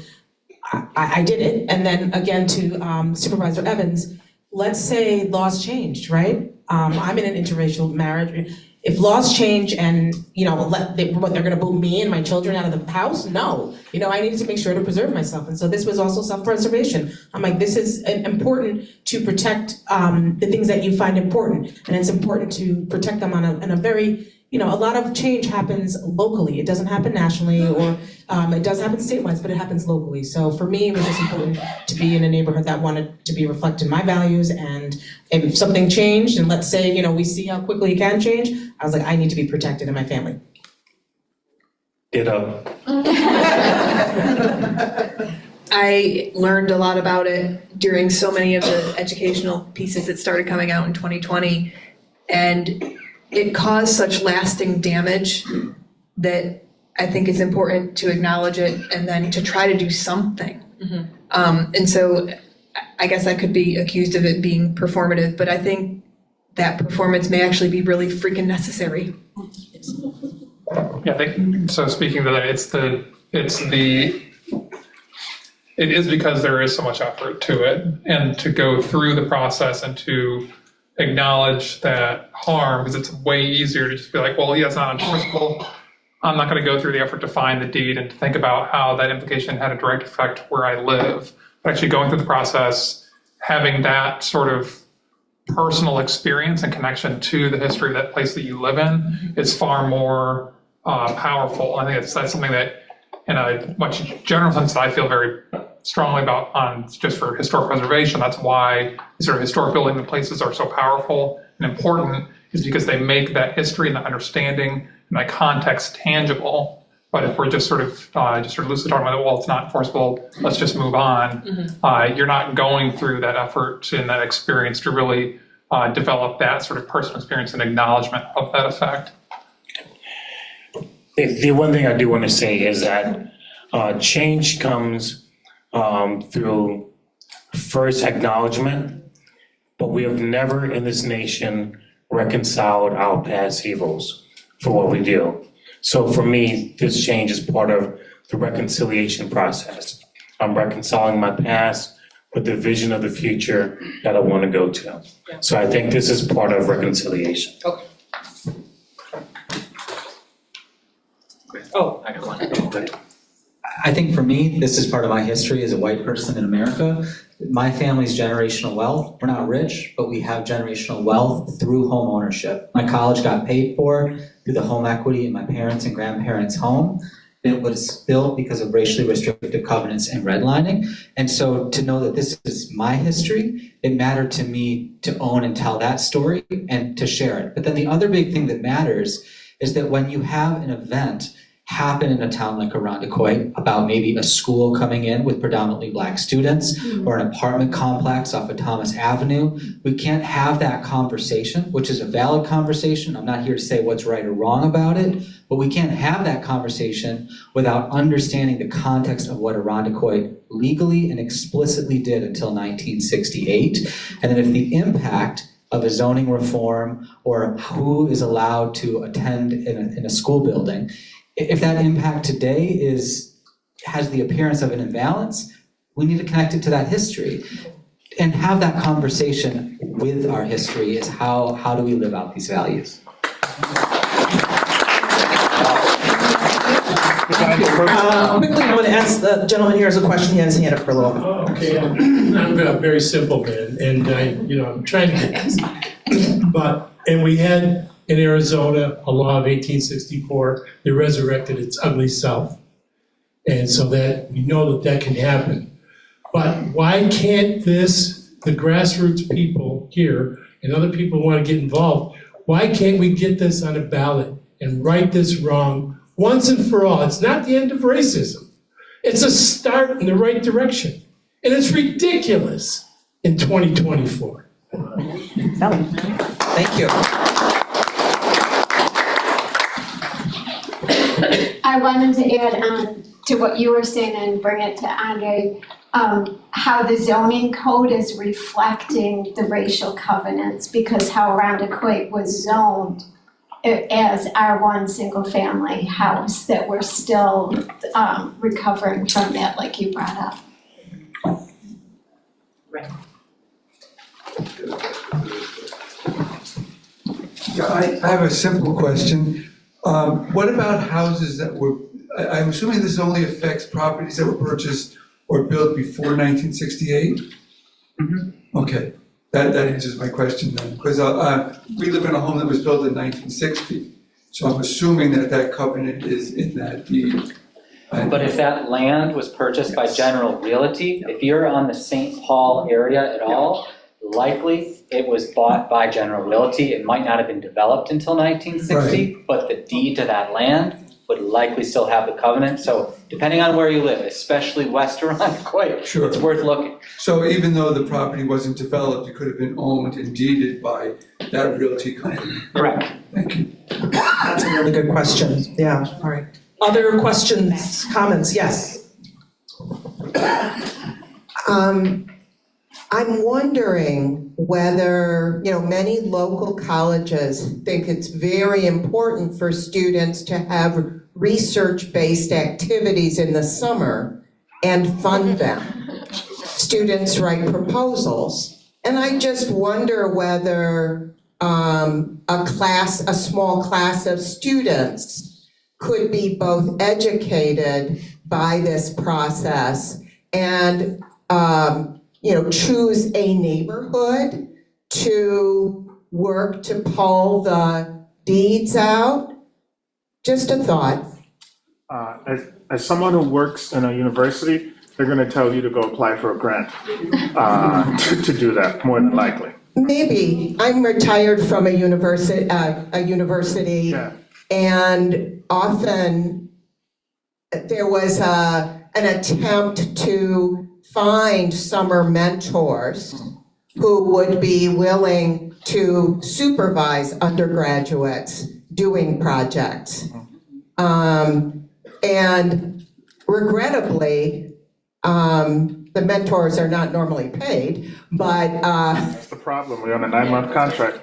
did it. And then again to Supervisor Evans, let's say laws changed, right? I'm in an interracial marriage. If laws change and, they're gonna boot me and my children out of the house? No. I needed to make sure to preserve myself. And so this was also self-preservation. I'm like, this is important to protect the things that you find important. And it's important to protect them on a very, a lot of change happens locally. It doesn't happen nationally, or it does happen statewide, but it happens locally. So for me, it was just important to be in a neighborhood that wanted to be reflected my values. And if something changed, and let's say, we see how quickly it can change, I was like, I need to be protected in my family. Ditto. I learned a lot about it during so many of the educational pieces that started coming out in 2020. And it caused such lasting damage that I think it's important to acknowledge it and then to try to do something. And so I guess I could be accused of it being performative, but I think that performance may actually be really freaking necessary. Yeah, I think, so speaking to that, it is because there is so much effort to it, and to go through the process and to acknowledge that harm, because it's way easier to just be like, well, yeah, it's not enforceable. I'm not going to go through the effort to find the deed and to think about how that implication had a direct effect where I live. But actually going through the process, having that sort of personal experience and connection to the history of that place that you live in is far more powerful. I think that's something that, in a much general sense, that I feel very strongly about on just for historic preservation. That's why these sort of historic building places are so powerful and important, is because they make that history and that understanding and that context tangible. But if we're just sort of loosely talking about, well, it's not enforceable, let's just move on, you're not going through that effort and that experience to really develop that sort of personal experience and acknowledgement of that effect. The one thing I do want to say is that change comes through first acknowledgement, but we have never in this nation reconciled our past evils for what we do. So for me, this change is part of the reconciliation process. I'm reconciling my past with the vision of the future that I want to go to. So I think this is part of reconciliation. Okay. Oh, I got one. I think for me, this is part of my history as a white person in America. My family's generational wealth. We're not rich, but we have generational wealth through home ownership. My college got paid for through the home equity in my parents' and grandparents' home. It was built because of racially restrictive covenants and redlining. And so to know that this is my history, it mattered to me to own and tell that story and to share it. But then the other big thing that matters is that when you have an event happen in a town like Irondequoit about maybe a school coming in with predominantly Black students or an apartment complex off of Thomas Avenue. We can't have that conversation, which is a valid conversation. I'm not here to say what's right or wrong about it, but we can't have that conversation without understanding the context of what Irondequoit legally and explicitly did until 1968. And then if the impact of a zoning reform or who is allowed to attend in a school building, if that impact today has the appearance of an imbalance, we need to connect it to that history and have that conversation with our history is how do we live out these values. Quickly, I'm going to ask the gentleman here has a question. He has his hand up for a little bit. Oh, okay, I'm a very simple man, and I'm trying to get this. And we had in Arizona a law of 1864 that resurrected its ugly self. And so that we know that can happen. But why can't the grassroots people here and other people who want to get involved, why can't we get this on a ballot and right this wrong once and for all? It's not the end of racism. It's a start in the right direction. And it's ridiculous in 2024. Thank you. I wanted to add on to what you were saying and bring it to Andre, how the zoning code is reflecting the racial covenants, because how Irondequoit was zoned as R1 single family house, that we're still recovering from that, like you brought up. Right. Yeah, I have a simple question. What about houses that were, I'm assuming this only affects properties that were purchased or built before 1968? Mm-hmm. Okay, that answers my question then. Because we live in a home that was built in 1960. So I'm assuming that covenant is in that deed. But if that land was purchased by General Realty, if you're on the St. Paul area at all, likely it was bought by General Realty. It might not have been developed until 1960, but the deed to that land would likely still have the covenant. So depending on where you live, especially west Irondequoit, sure, it's worth looking. So even though the property wasn't developed, it could have been owned and deeded by that realty company? Correct. Thank you. That's a really good question. Yeah, all right. Other questions, comments? Yes. I'm wondering whether, many local colleges think it's very important for students to have research-based activities in the summer and fund them. Students write proposals. And I just wonder whether a small class of students could be both educated by this process and choose a neighborhood to work to pull the deeds out. Just a thought. As someone who works in a university, they're going to tell you to go apply for a grant to do that, more than likely. Maybe. I'm retired from a university, and often there was an attempt to find summer mentors who would be willing to supervise undergraduates doing projects. And regrettably, the mentors are not normally paid, but that's the problem. We're on a 9-month contract.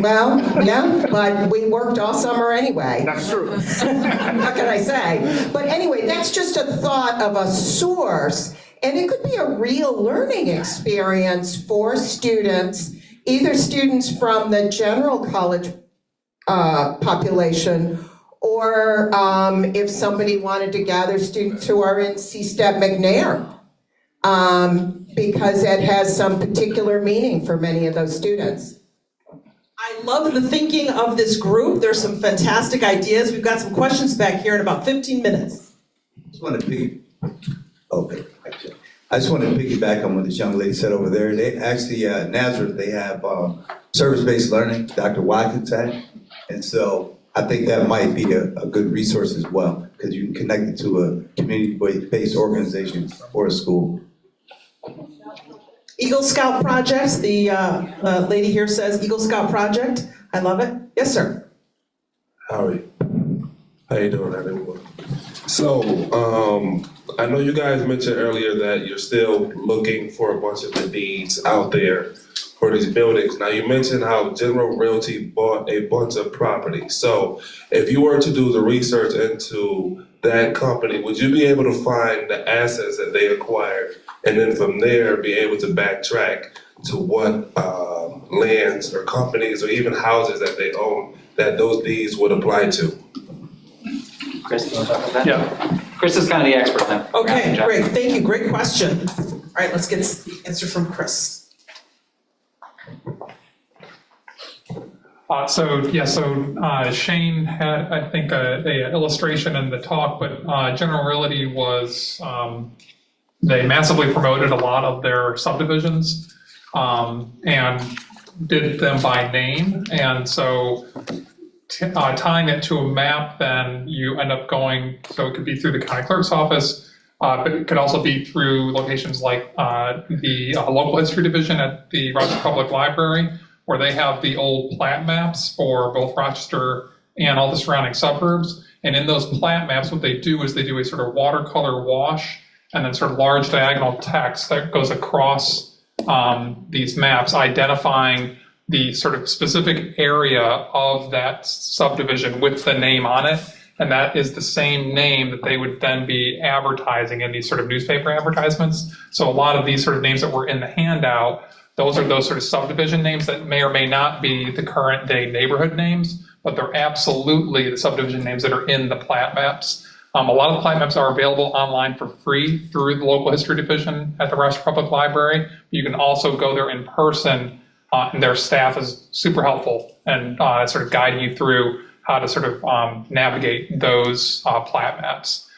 Well, yeah, but we worked all summer anyway. That's true. What can I say? But anyway, that's just a thought of a source, and it could be a real learning experience for students, either students from the general college population, or if somebody wanted to gather students who are in C-STEP McNair, because it has some particular meaning for many of those students. I love the thinking of this group. There's some fantastic ideas. We've got some questions back here in about 15 minutes. I just want to piggyback on what this young lady said over there. They actually, Nazareth, they have service-based learning, Dr. Watkins had. And so I think that might be a good resource as well, because you can connect it to a community-based organization or a school. Eagle Scout projects, the lady here says Eagle Scout project. I love it. Yes, sir. Howdy. How you doing, everyone? So, I know you guys mentioned earlier that you're still looking for a bunch of the deeds out there for these buildings. Now, you mentioned how General Realty bought a bunch of property. So, if you were to do the research into that company, would you be able to find the assets that they acquired, and then from there be able to backtrack to what lands or companies or even houses that they own that those deeds would apply to? Chris, do you want to talk about that? Yeah. Chris is kind of the expert then. Okay, great. Thank you. Great question. All right, let's get the answer from Chris. Shane had, I think, a illustration in the talk, but General Realty was, they massively promoted a lot of their subdivisions and did them by name. And so tying it to a map, then you end up going, so it could be through the county clerk's office, but it could also be through locations like the local history division at the Rochester Public Library, where they have the old plat maps for both Rochester and all the surrounding suburbs. And in those plat maps, what they do is they do a sort of watercolor wash and then sort of large diagonal text that goes across these maps, identifying the sort of specific area of that subdivision with the name on it. And that is the same name that they would then be advertising in these sort of newspaper advertisements. So a lot of these sort of names that were in the handout, those are those sort of subdivision names that may or may not be the current day neighborhood names, but they're absolutely the subdivision names that are in the plat maps. A lot of the plat maps are available online for free through the local history division at the Rochester Public Library. You can also go there in person, and their staff is super helpful and sort of guiding you through how to sort of navigate those plat maps.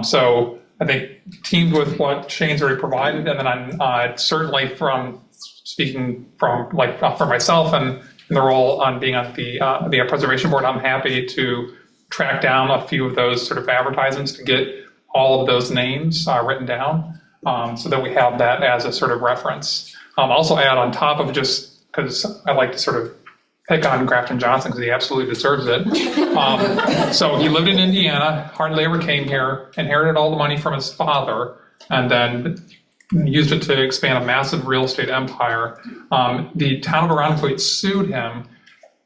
So I think teamed with what Shane's already provided, and then I'm certainly from speaking from for myself and in the role on being on the preservation board, I'm happy to track down a few of those sort of advertisements to get all of those names written down so that we have that as a sort of reference. Also add on top of, just because I like to sort of pick on Grafton Johnson because he absolutely deserves it. So he lived in Indiana, hardly ever came here, inherited all the money from his father, and then used it to expand a massive real estate empire. The town of Irondequoit sued him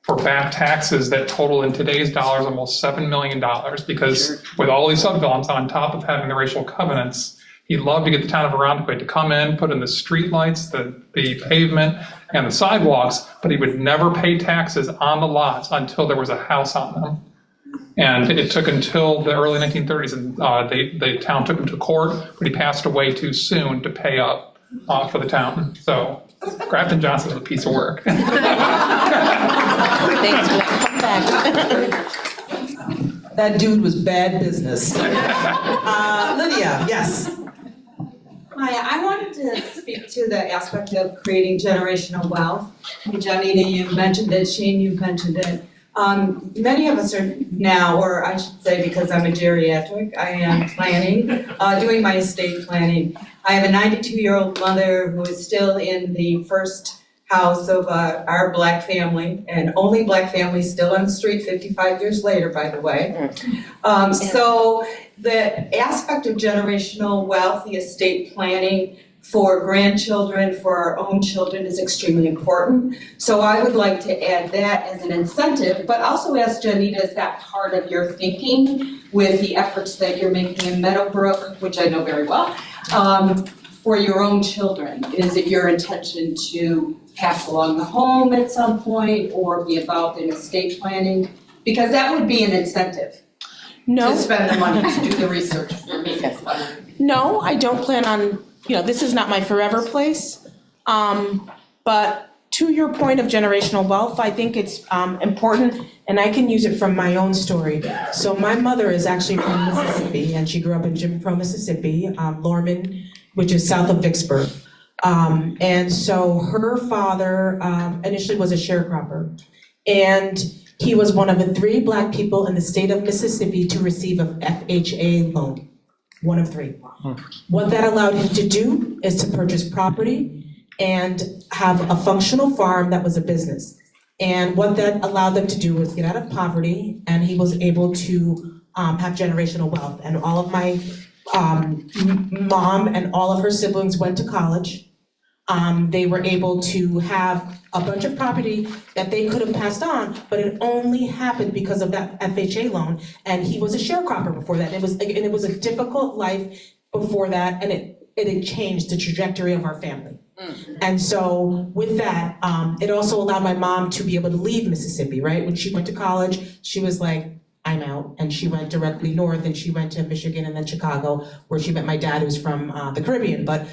for back taxes that total in today's dollars almost $7 million, because with all these subdevelopments on top of having the racial covenants, he loved to get the town of Irondequoit to come in, put in the street lights, the pavement, and the sidewalks, but he would never pay taxes on the lots until there was a house on them. And it took until the early 1930s, and the town took him to court, but he passed away too soon to pay up for the town. So Grafton Johnson was a piece of work. Thanks for that comeback. That dude was bad business. Lydia, yes. Hi, I wanted to speak to the aspect of creating generational wealth. Janita, you mentioned it. Shane, you mentioned it. Many of us are now, or I should say because I'm a geriatric, I am planning, doing my estate planning. I have a 92-year-old mother who is still in the first house of our Black family, and only Black family still on the street 55 years later, by the way. So the aspect of generational wealth, the estate planning for grandchildren, for our own children is extremely important. So I would like to add that as an incentive, but also ask Janita, is that part of your thinking with the efforts that you're making in Meadowbrook, which I know very well, for your own children? Is it your intention to pass along the home at some point or be involved in estate planning? Because that would be an incentive. No. To spend the money to do the research for me. No, I don't plan on, this is not my forever place. But to your point of generational wealth, I think it's important, and I can use it from my own story. So my mother is actually from Mississippi, and she grew up in Jim Crow, Mississippi, Lorman, which is south of Vicksburg. And so her father initially was a sharecropper. And He was one of the 3 Black people in the state of Mississippi to receive a FHA loan. One of 3. What that allowed him to do is to purchase property and have a functional farm that was a business. And what that allowed them to do was get out of poverty, and he was able to have generational wealth. And all of my mom and all of her siblings went to college. They were able to have a bunch of property that they could have passed on, but it only happened because of that FHA loan. And he was a sharecropper before that. It was a difficult life before that, and it changed the trajectory of our family. And so with that, it also allowed my mom to be able to leave Mississippi, right? When she went to college, she was like, I'm out. And she went directly north, and she went to Michigan and then Chicago, where she met my dad, who's from the Caribbean. But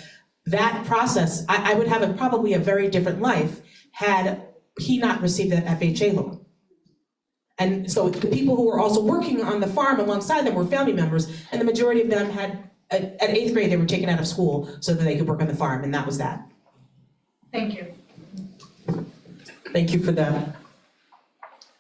that process, I would have probably a very different life had he not received that FHA loan. And so the people who were also working on the farm alongside them were family members, and the majority of them had, at 8th grade, they were taken out of school so that they could work on the farm, and that was that. Thank you. Thank you for that.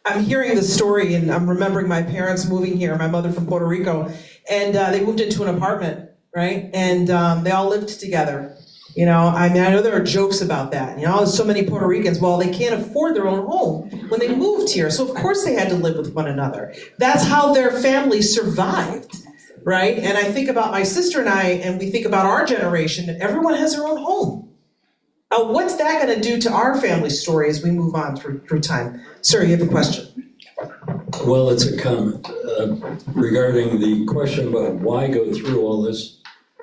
I'm hearing the story and I'm remembering my parents moving here, my mother from Puerto Rico, and they moved into an apartment, right? And they all lived together. You know, I mean, I know there are jokes about that. You know, there's so many Puerto Ricans, well, they can't afford their own home when they moved here. So of course they had to live with one another. That's how their family survived, right? And I think about my sister and we think about our generation, and everyone has their own home. What's that going to do to our family story as we move on through time? Sir, you have a question. Well, it's a comment regarding the question about why go through all this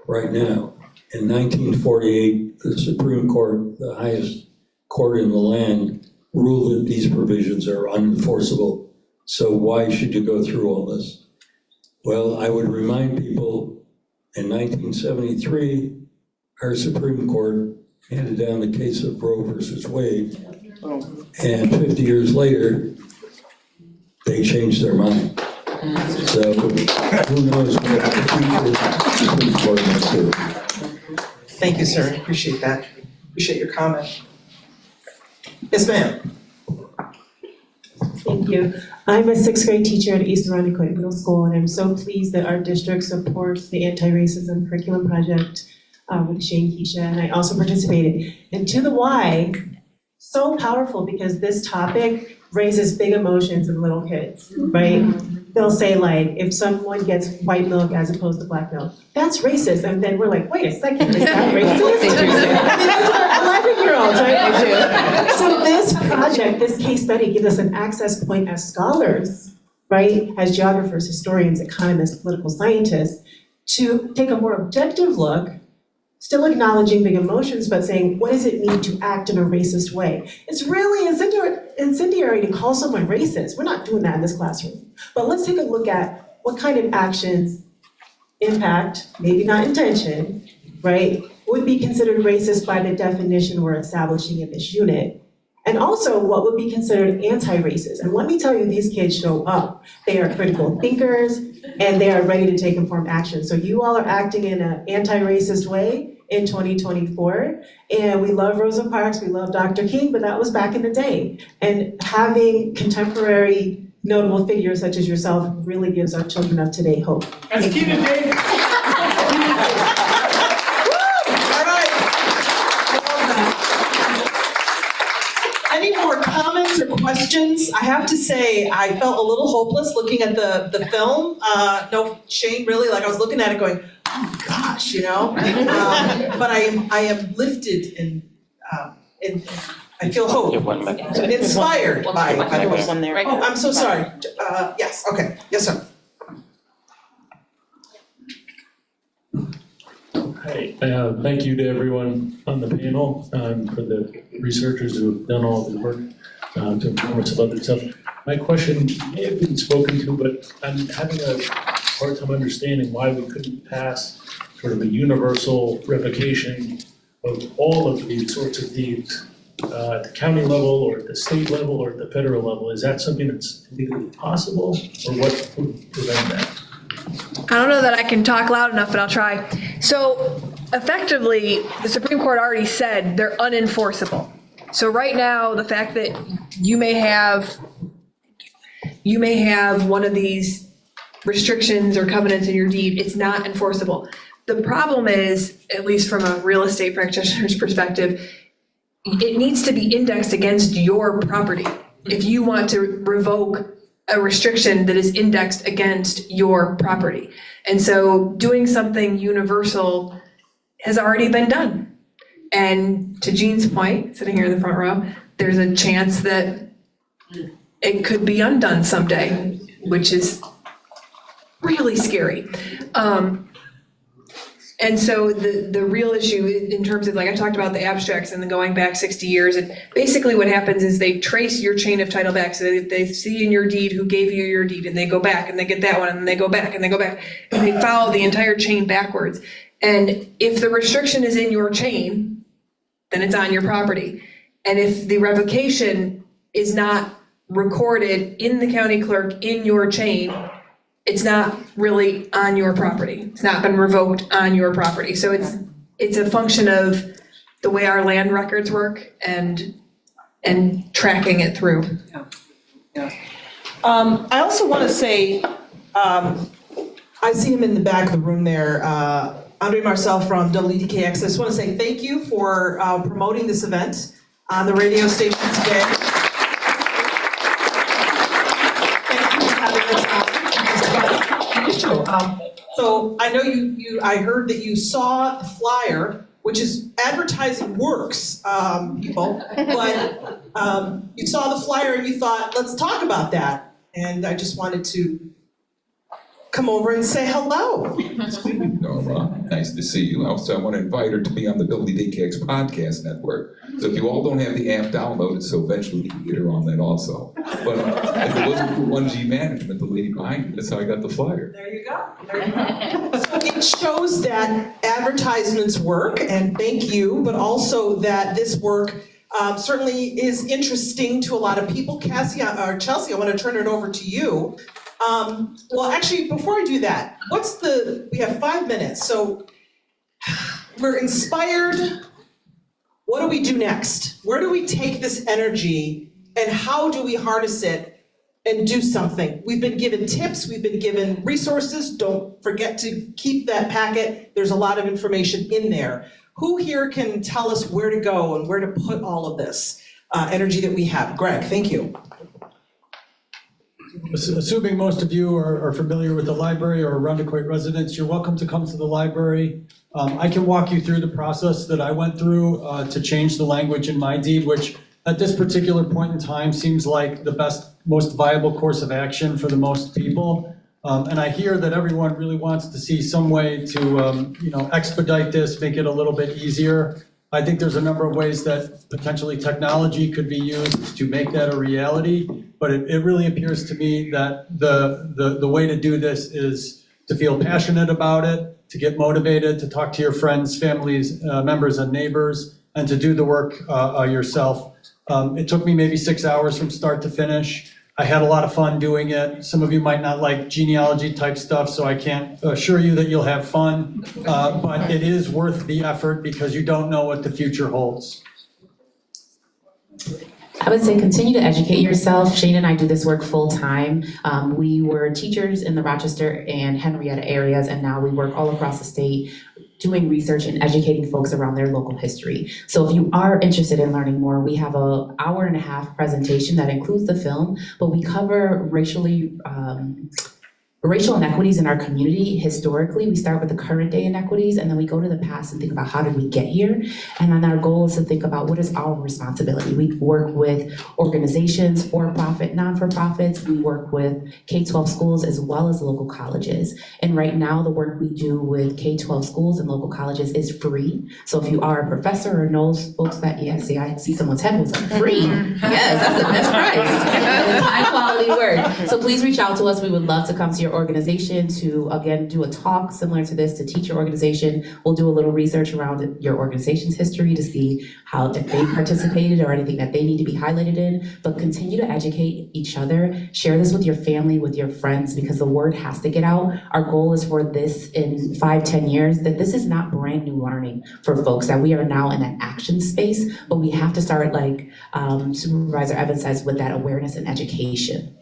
right now. In 1948, the Supreme Court, the highest court in the land, ruled that these provisions are unenforceable. So why should you go through all this? Well, I would remind people, in 1973, our Supreme Court handed down the case of Roe versus Wade, and 50 years later, they changed their mind. So who knows what the future Supreme Court might do. Thank you, sir. Appreciate that. Appreciate your comment. Yes, ma'am. Thank you. I'm a 6th grade teacher at East Irondequoit Middle School, and I'm so pleased that our district supports the anti-racism curriculum project with Shane Keisha, and I also participated. And to the why, so powerful because this topic raises big emotions in little kids, right? They'll say like, if someone gets white milk as opposed to black milk, that's racist. And then we're like, wait a second, is that racist? I mean, these are 11-year-olds, right? I do. So this project, this case study gives us an access point as scholars, right? As geographers, historians, economists, political scientists, to take a more objective look, still acknowledging big emotions, but saying, what does it mean to act in a racist way? It's really incendiary to call someone racist. We're not doing that in this classroom. But let's take a look at what kind of actions impact, maybe not intention, right, would be considered racist by the definition we're establishing in this unit. And also what would be considered anti-racist. And let me tell you, these kids show up. They are critical thinkers, and they are ready to take informed action. So you all are acting in an anti-racist way in 2024. And we love Rosa Parks, we love Dr. King, but that was back in the day. And having contemporary notable figures such as yourself really gives our children of today hope. That's key today. Any more comments or questions? I have to say, I felt a little hopeless looking at the film. No shame, really. Like I was looking at it going, oh gosh, you know. But I am lifted and I feel hope. Inspired by the film. Oh, I'm so sorry. Yes. Okay. Yes, sir. Hi, thank you to everyone on the panel, for the researchers who have done all the work to inform us about this stuff. My question may have been spoken to, but I'm having a hard time understanding why we couldn't pass sort of a universal revocation of all of these sorts of deeds at the county level or at the state level or at the federal level. Is that something that's legally possible, or what would prevent that? I don't know that I can talk loud enough, but I'll try. So effectively, the Supreme Court already said they're unenforceable. So right now, the fact that you may have you may have one of these restrictions or covenants in your deed, it's not enforceable. The problem is, at least from a real estate practitioner's perspective, it needs to be indexed against your property. If you want to revoke a restriction that is indexed against your property. And so doing something universal has already been done. And to Jean's point, sitting here in the front row, there's a chance that it could be undone someday, which is really scary. And so the real issue in terms of, like I talked about the abstracts and the going back 60 years, and basically what happens is they trace your chain of title back. So they see in your deed who gave you your deed, and they go back and they get that one, and they go back and they go back, and they follow the entire chain backwards. And if the restriction is in your chain, then it's on your property. And if the revocation is not recorded in the county clerk in your chain, it's not really on your property. It's not been revoked on your property. So it's a function of the way our land records work and tracking it through. I also want to say, I see him in the back of the room there, Andre Marcel from WDKX. I just want to say thank you for promoting this event on the radio station today. So I know I heard that you saw the flyer, which is advertising works, people, but you saw the flyer and you thought, let's talk about that. And I just wanted to come over and say hello. Norma, nice to see you. Also, I want to invite her to be on the WDKX podcast network. So if you all don't have the app downloaded, so eventually you can get her on that also. But if it wasn't for 1G Management, the lady behind me, that's how I got the flyer. There you go. There you go. So it shows that advertisements work, and thank you, but also that this work certainly is interesting to a lot of people. Chelsea, I want to turn it over to you. Well, actually, before I do that, we have 5 minutes, so we're inspired. What do we do next? Where do we take this energy, and how do we harness it and do something? We've been given tips, we've been given resources. Don't forget to keep that packet. There's a lot of information in there. Who here can tell us where to go and where to put all of this energy that we have? Greg, thank you. Assuming most of you are familiar with the library or Irondequoit residents, you're welcome to come to the library. I can walk you through the process that I went through to change the language in my deed, which at this particular point in time seems like the best, most viable course of action for the most people. And I hear that everyone really wants to see some way to expedite this, make it a little bit easier. I think there's a number of ways that potentially technology could be used to make that a reality, but it really appears to me that the way to do this is to feel passionate about it, to get motivated, to talk to your friends, families, members, and neighbors, and to do the work yourself. It took me maybe 6 hours from start to finish. I had a lot of fun doing it. Some of you might not like genealogy type stuff, so I can't assure you that you'll have fun, but it is worth the effort because you don't know what the future holds. I would say continue to educate yourself. Shane and I do this work full time. We were teachers in the Rochester and Henrietta areas, and now we work all across the state doing research and educating folks around their local history. So if you are interested in learning more, we have an hour-and-a-half presentation that includes the film, but we cover racial inequities in our community historically. We start with the current day inequities, and then we go to the past and think about how did we get here. And then our goal is to think about what is our responsibility. We work with organizations, for-profit, non-for-profits. We work with K-12 schools as well as local colleges. And right now, the work we do with K-12 schools and local colleges is free. So if you are a professor or knows folks that, I see someone's head was like, free. Yes, that's the best price. High quality work. So please reach out to us. We would love to come to your organization to, again, do a talk similar to this, to teach your organization. We'll do a little research around your organization's history to see how, if they participated or anything that they need to be highlighted in, but continue to educate each other. Share this with your family, with your friends, because the word has to get out. Our goal is for this in 5-10 years, that this is not brand new learning for folks, that we are now in that action space, but we have to start, like Supervisor Evans says, with that awareness and education.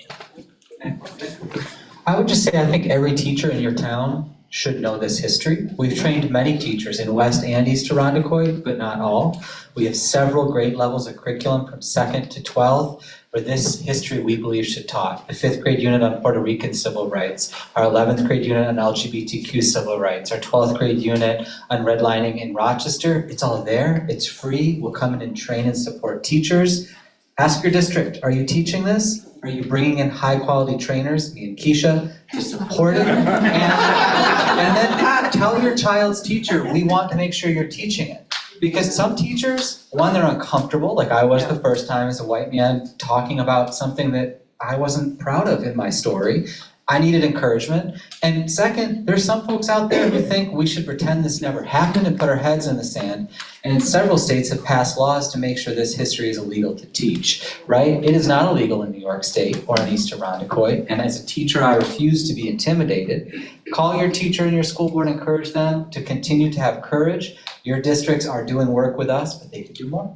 I would just say I think every teacher in your town should know this history. We've trained many teachers in West and East Irondequoit, but not all. We have several grade levels of curriculum from 2nd to 12th where this history we believe should taught. The 5th grade unit on Puerto Rican civil rights, our 11th grade unit on LGBTQ civil rights, our 12th grade unit on redlining in Rochester. It's all there, it's free. We'll come in and train and support teachers. Ask your district, are you teaching this? Are you bringing in high quality trainers, me and Keisha, to support it? And then tell your child's teacher, we want to make sure you're teaching it. Because some teachers, one, they're uncomfortable, like I was the first time as a white man talking about something that I wasn't proud of in my story. I needed encouragement. And second, there's some folks out there who think we should pretend this never happened and put our heads in the sand. And several states have passed laws to make sure this history is illegal to teach, right? It is not illegal in New York State or in East Irondequoit. And as a teacher, I refuse to be intimidated. Call your teacher and your school board, encourage them to continue to have courage. Your districts are doing work with us, but they could do more.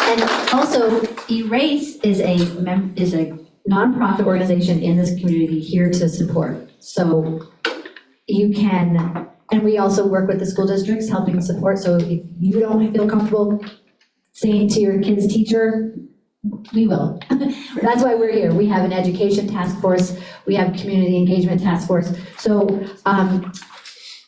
And also, Erase is a nonprofit organization in this community here to support. So you can, and we also work with the school districts helping support. So if you don't feel comfortable saying to your kid's teacher, we will. That's why we're here. We have an education task force. We have community engagement task force. So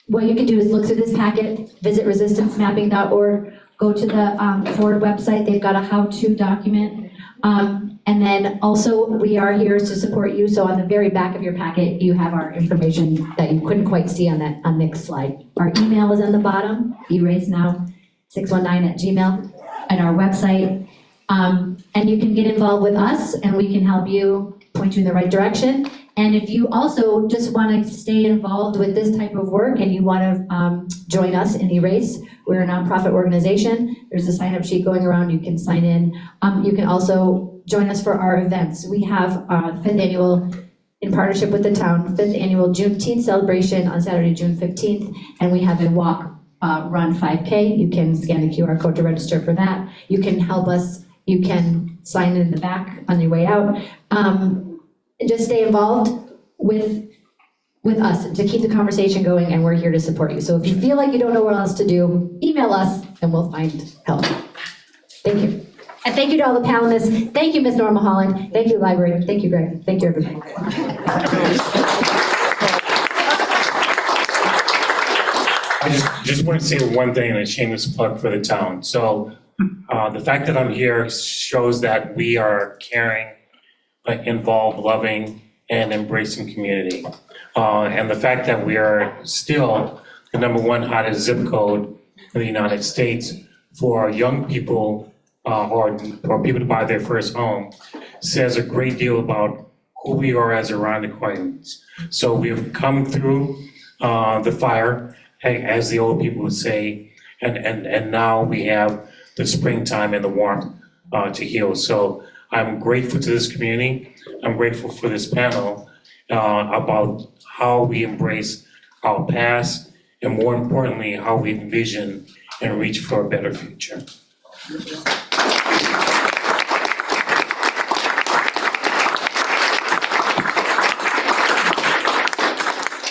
what you can do is look through this packet, visit resistancemapping.org, go to the Ford website. They've got a how-to document. And then also we are here to support you. So on the very back of your packet, you have our information that you couldn't quite see on that next slide. Our email is on the bottom, erasenow619@gmail, and our website. And you can get involved with us and we can help you, point you in the right direction. And if you also just want to stay involved with this type of work and you want to join us in Erase, we're a nonprofit organization. There's a sign-up sheet going around. You can sign in. You can also join us for our events. We have our 5th annual, in partnership with the town, 5th annual Juneteenth celebration on Saturday, June 15th. And we have a walk, run 5K. You can scan the QR code to register for that. You can help us. You can sign in the back on your way out. Just stay involved with us to keep the conversation going, and we're here to support you. So if you feel like you don't know what else to do, email us and we'll find help. Thank you. And thank you to all the panelists. Thank you, Ms. Norma Holland. Thank you, library. Thank you, Greg. Thank you, everybody. I just want to say one thing, and a shameless plug for the town. So the fact that I'm here shows that we are caring, involved, loving, and embracing community. And the fact that we are still the #1 hottest zip code in the United States for young people or people to buy their first home says a great deal about who we are as Irondequoitans. So we've come through the fire, as the old people would say, and now we have the springtime and the warmth to heal. So I'm grateful to this community. I'm grateful for this panel about how we embrace our past and, more importantly, how we envision and reach for a better future.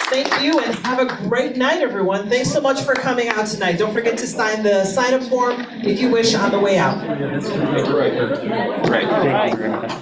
Thank you and have a great night, everyone. Thanks so much for coming out tonight. Don't forget to sign the sign-up form if you wish on the way out. Right. Thank you very much.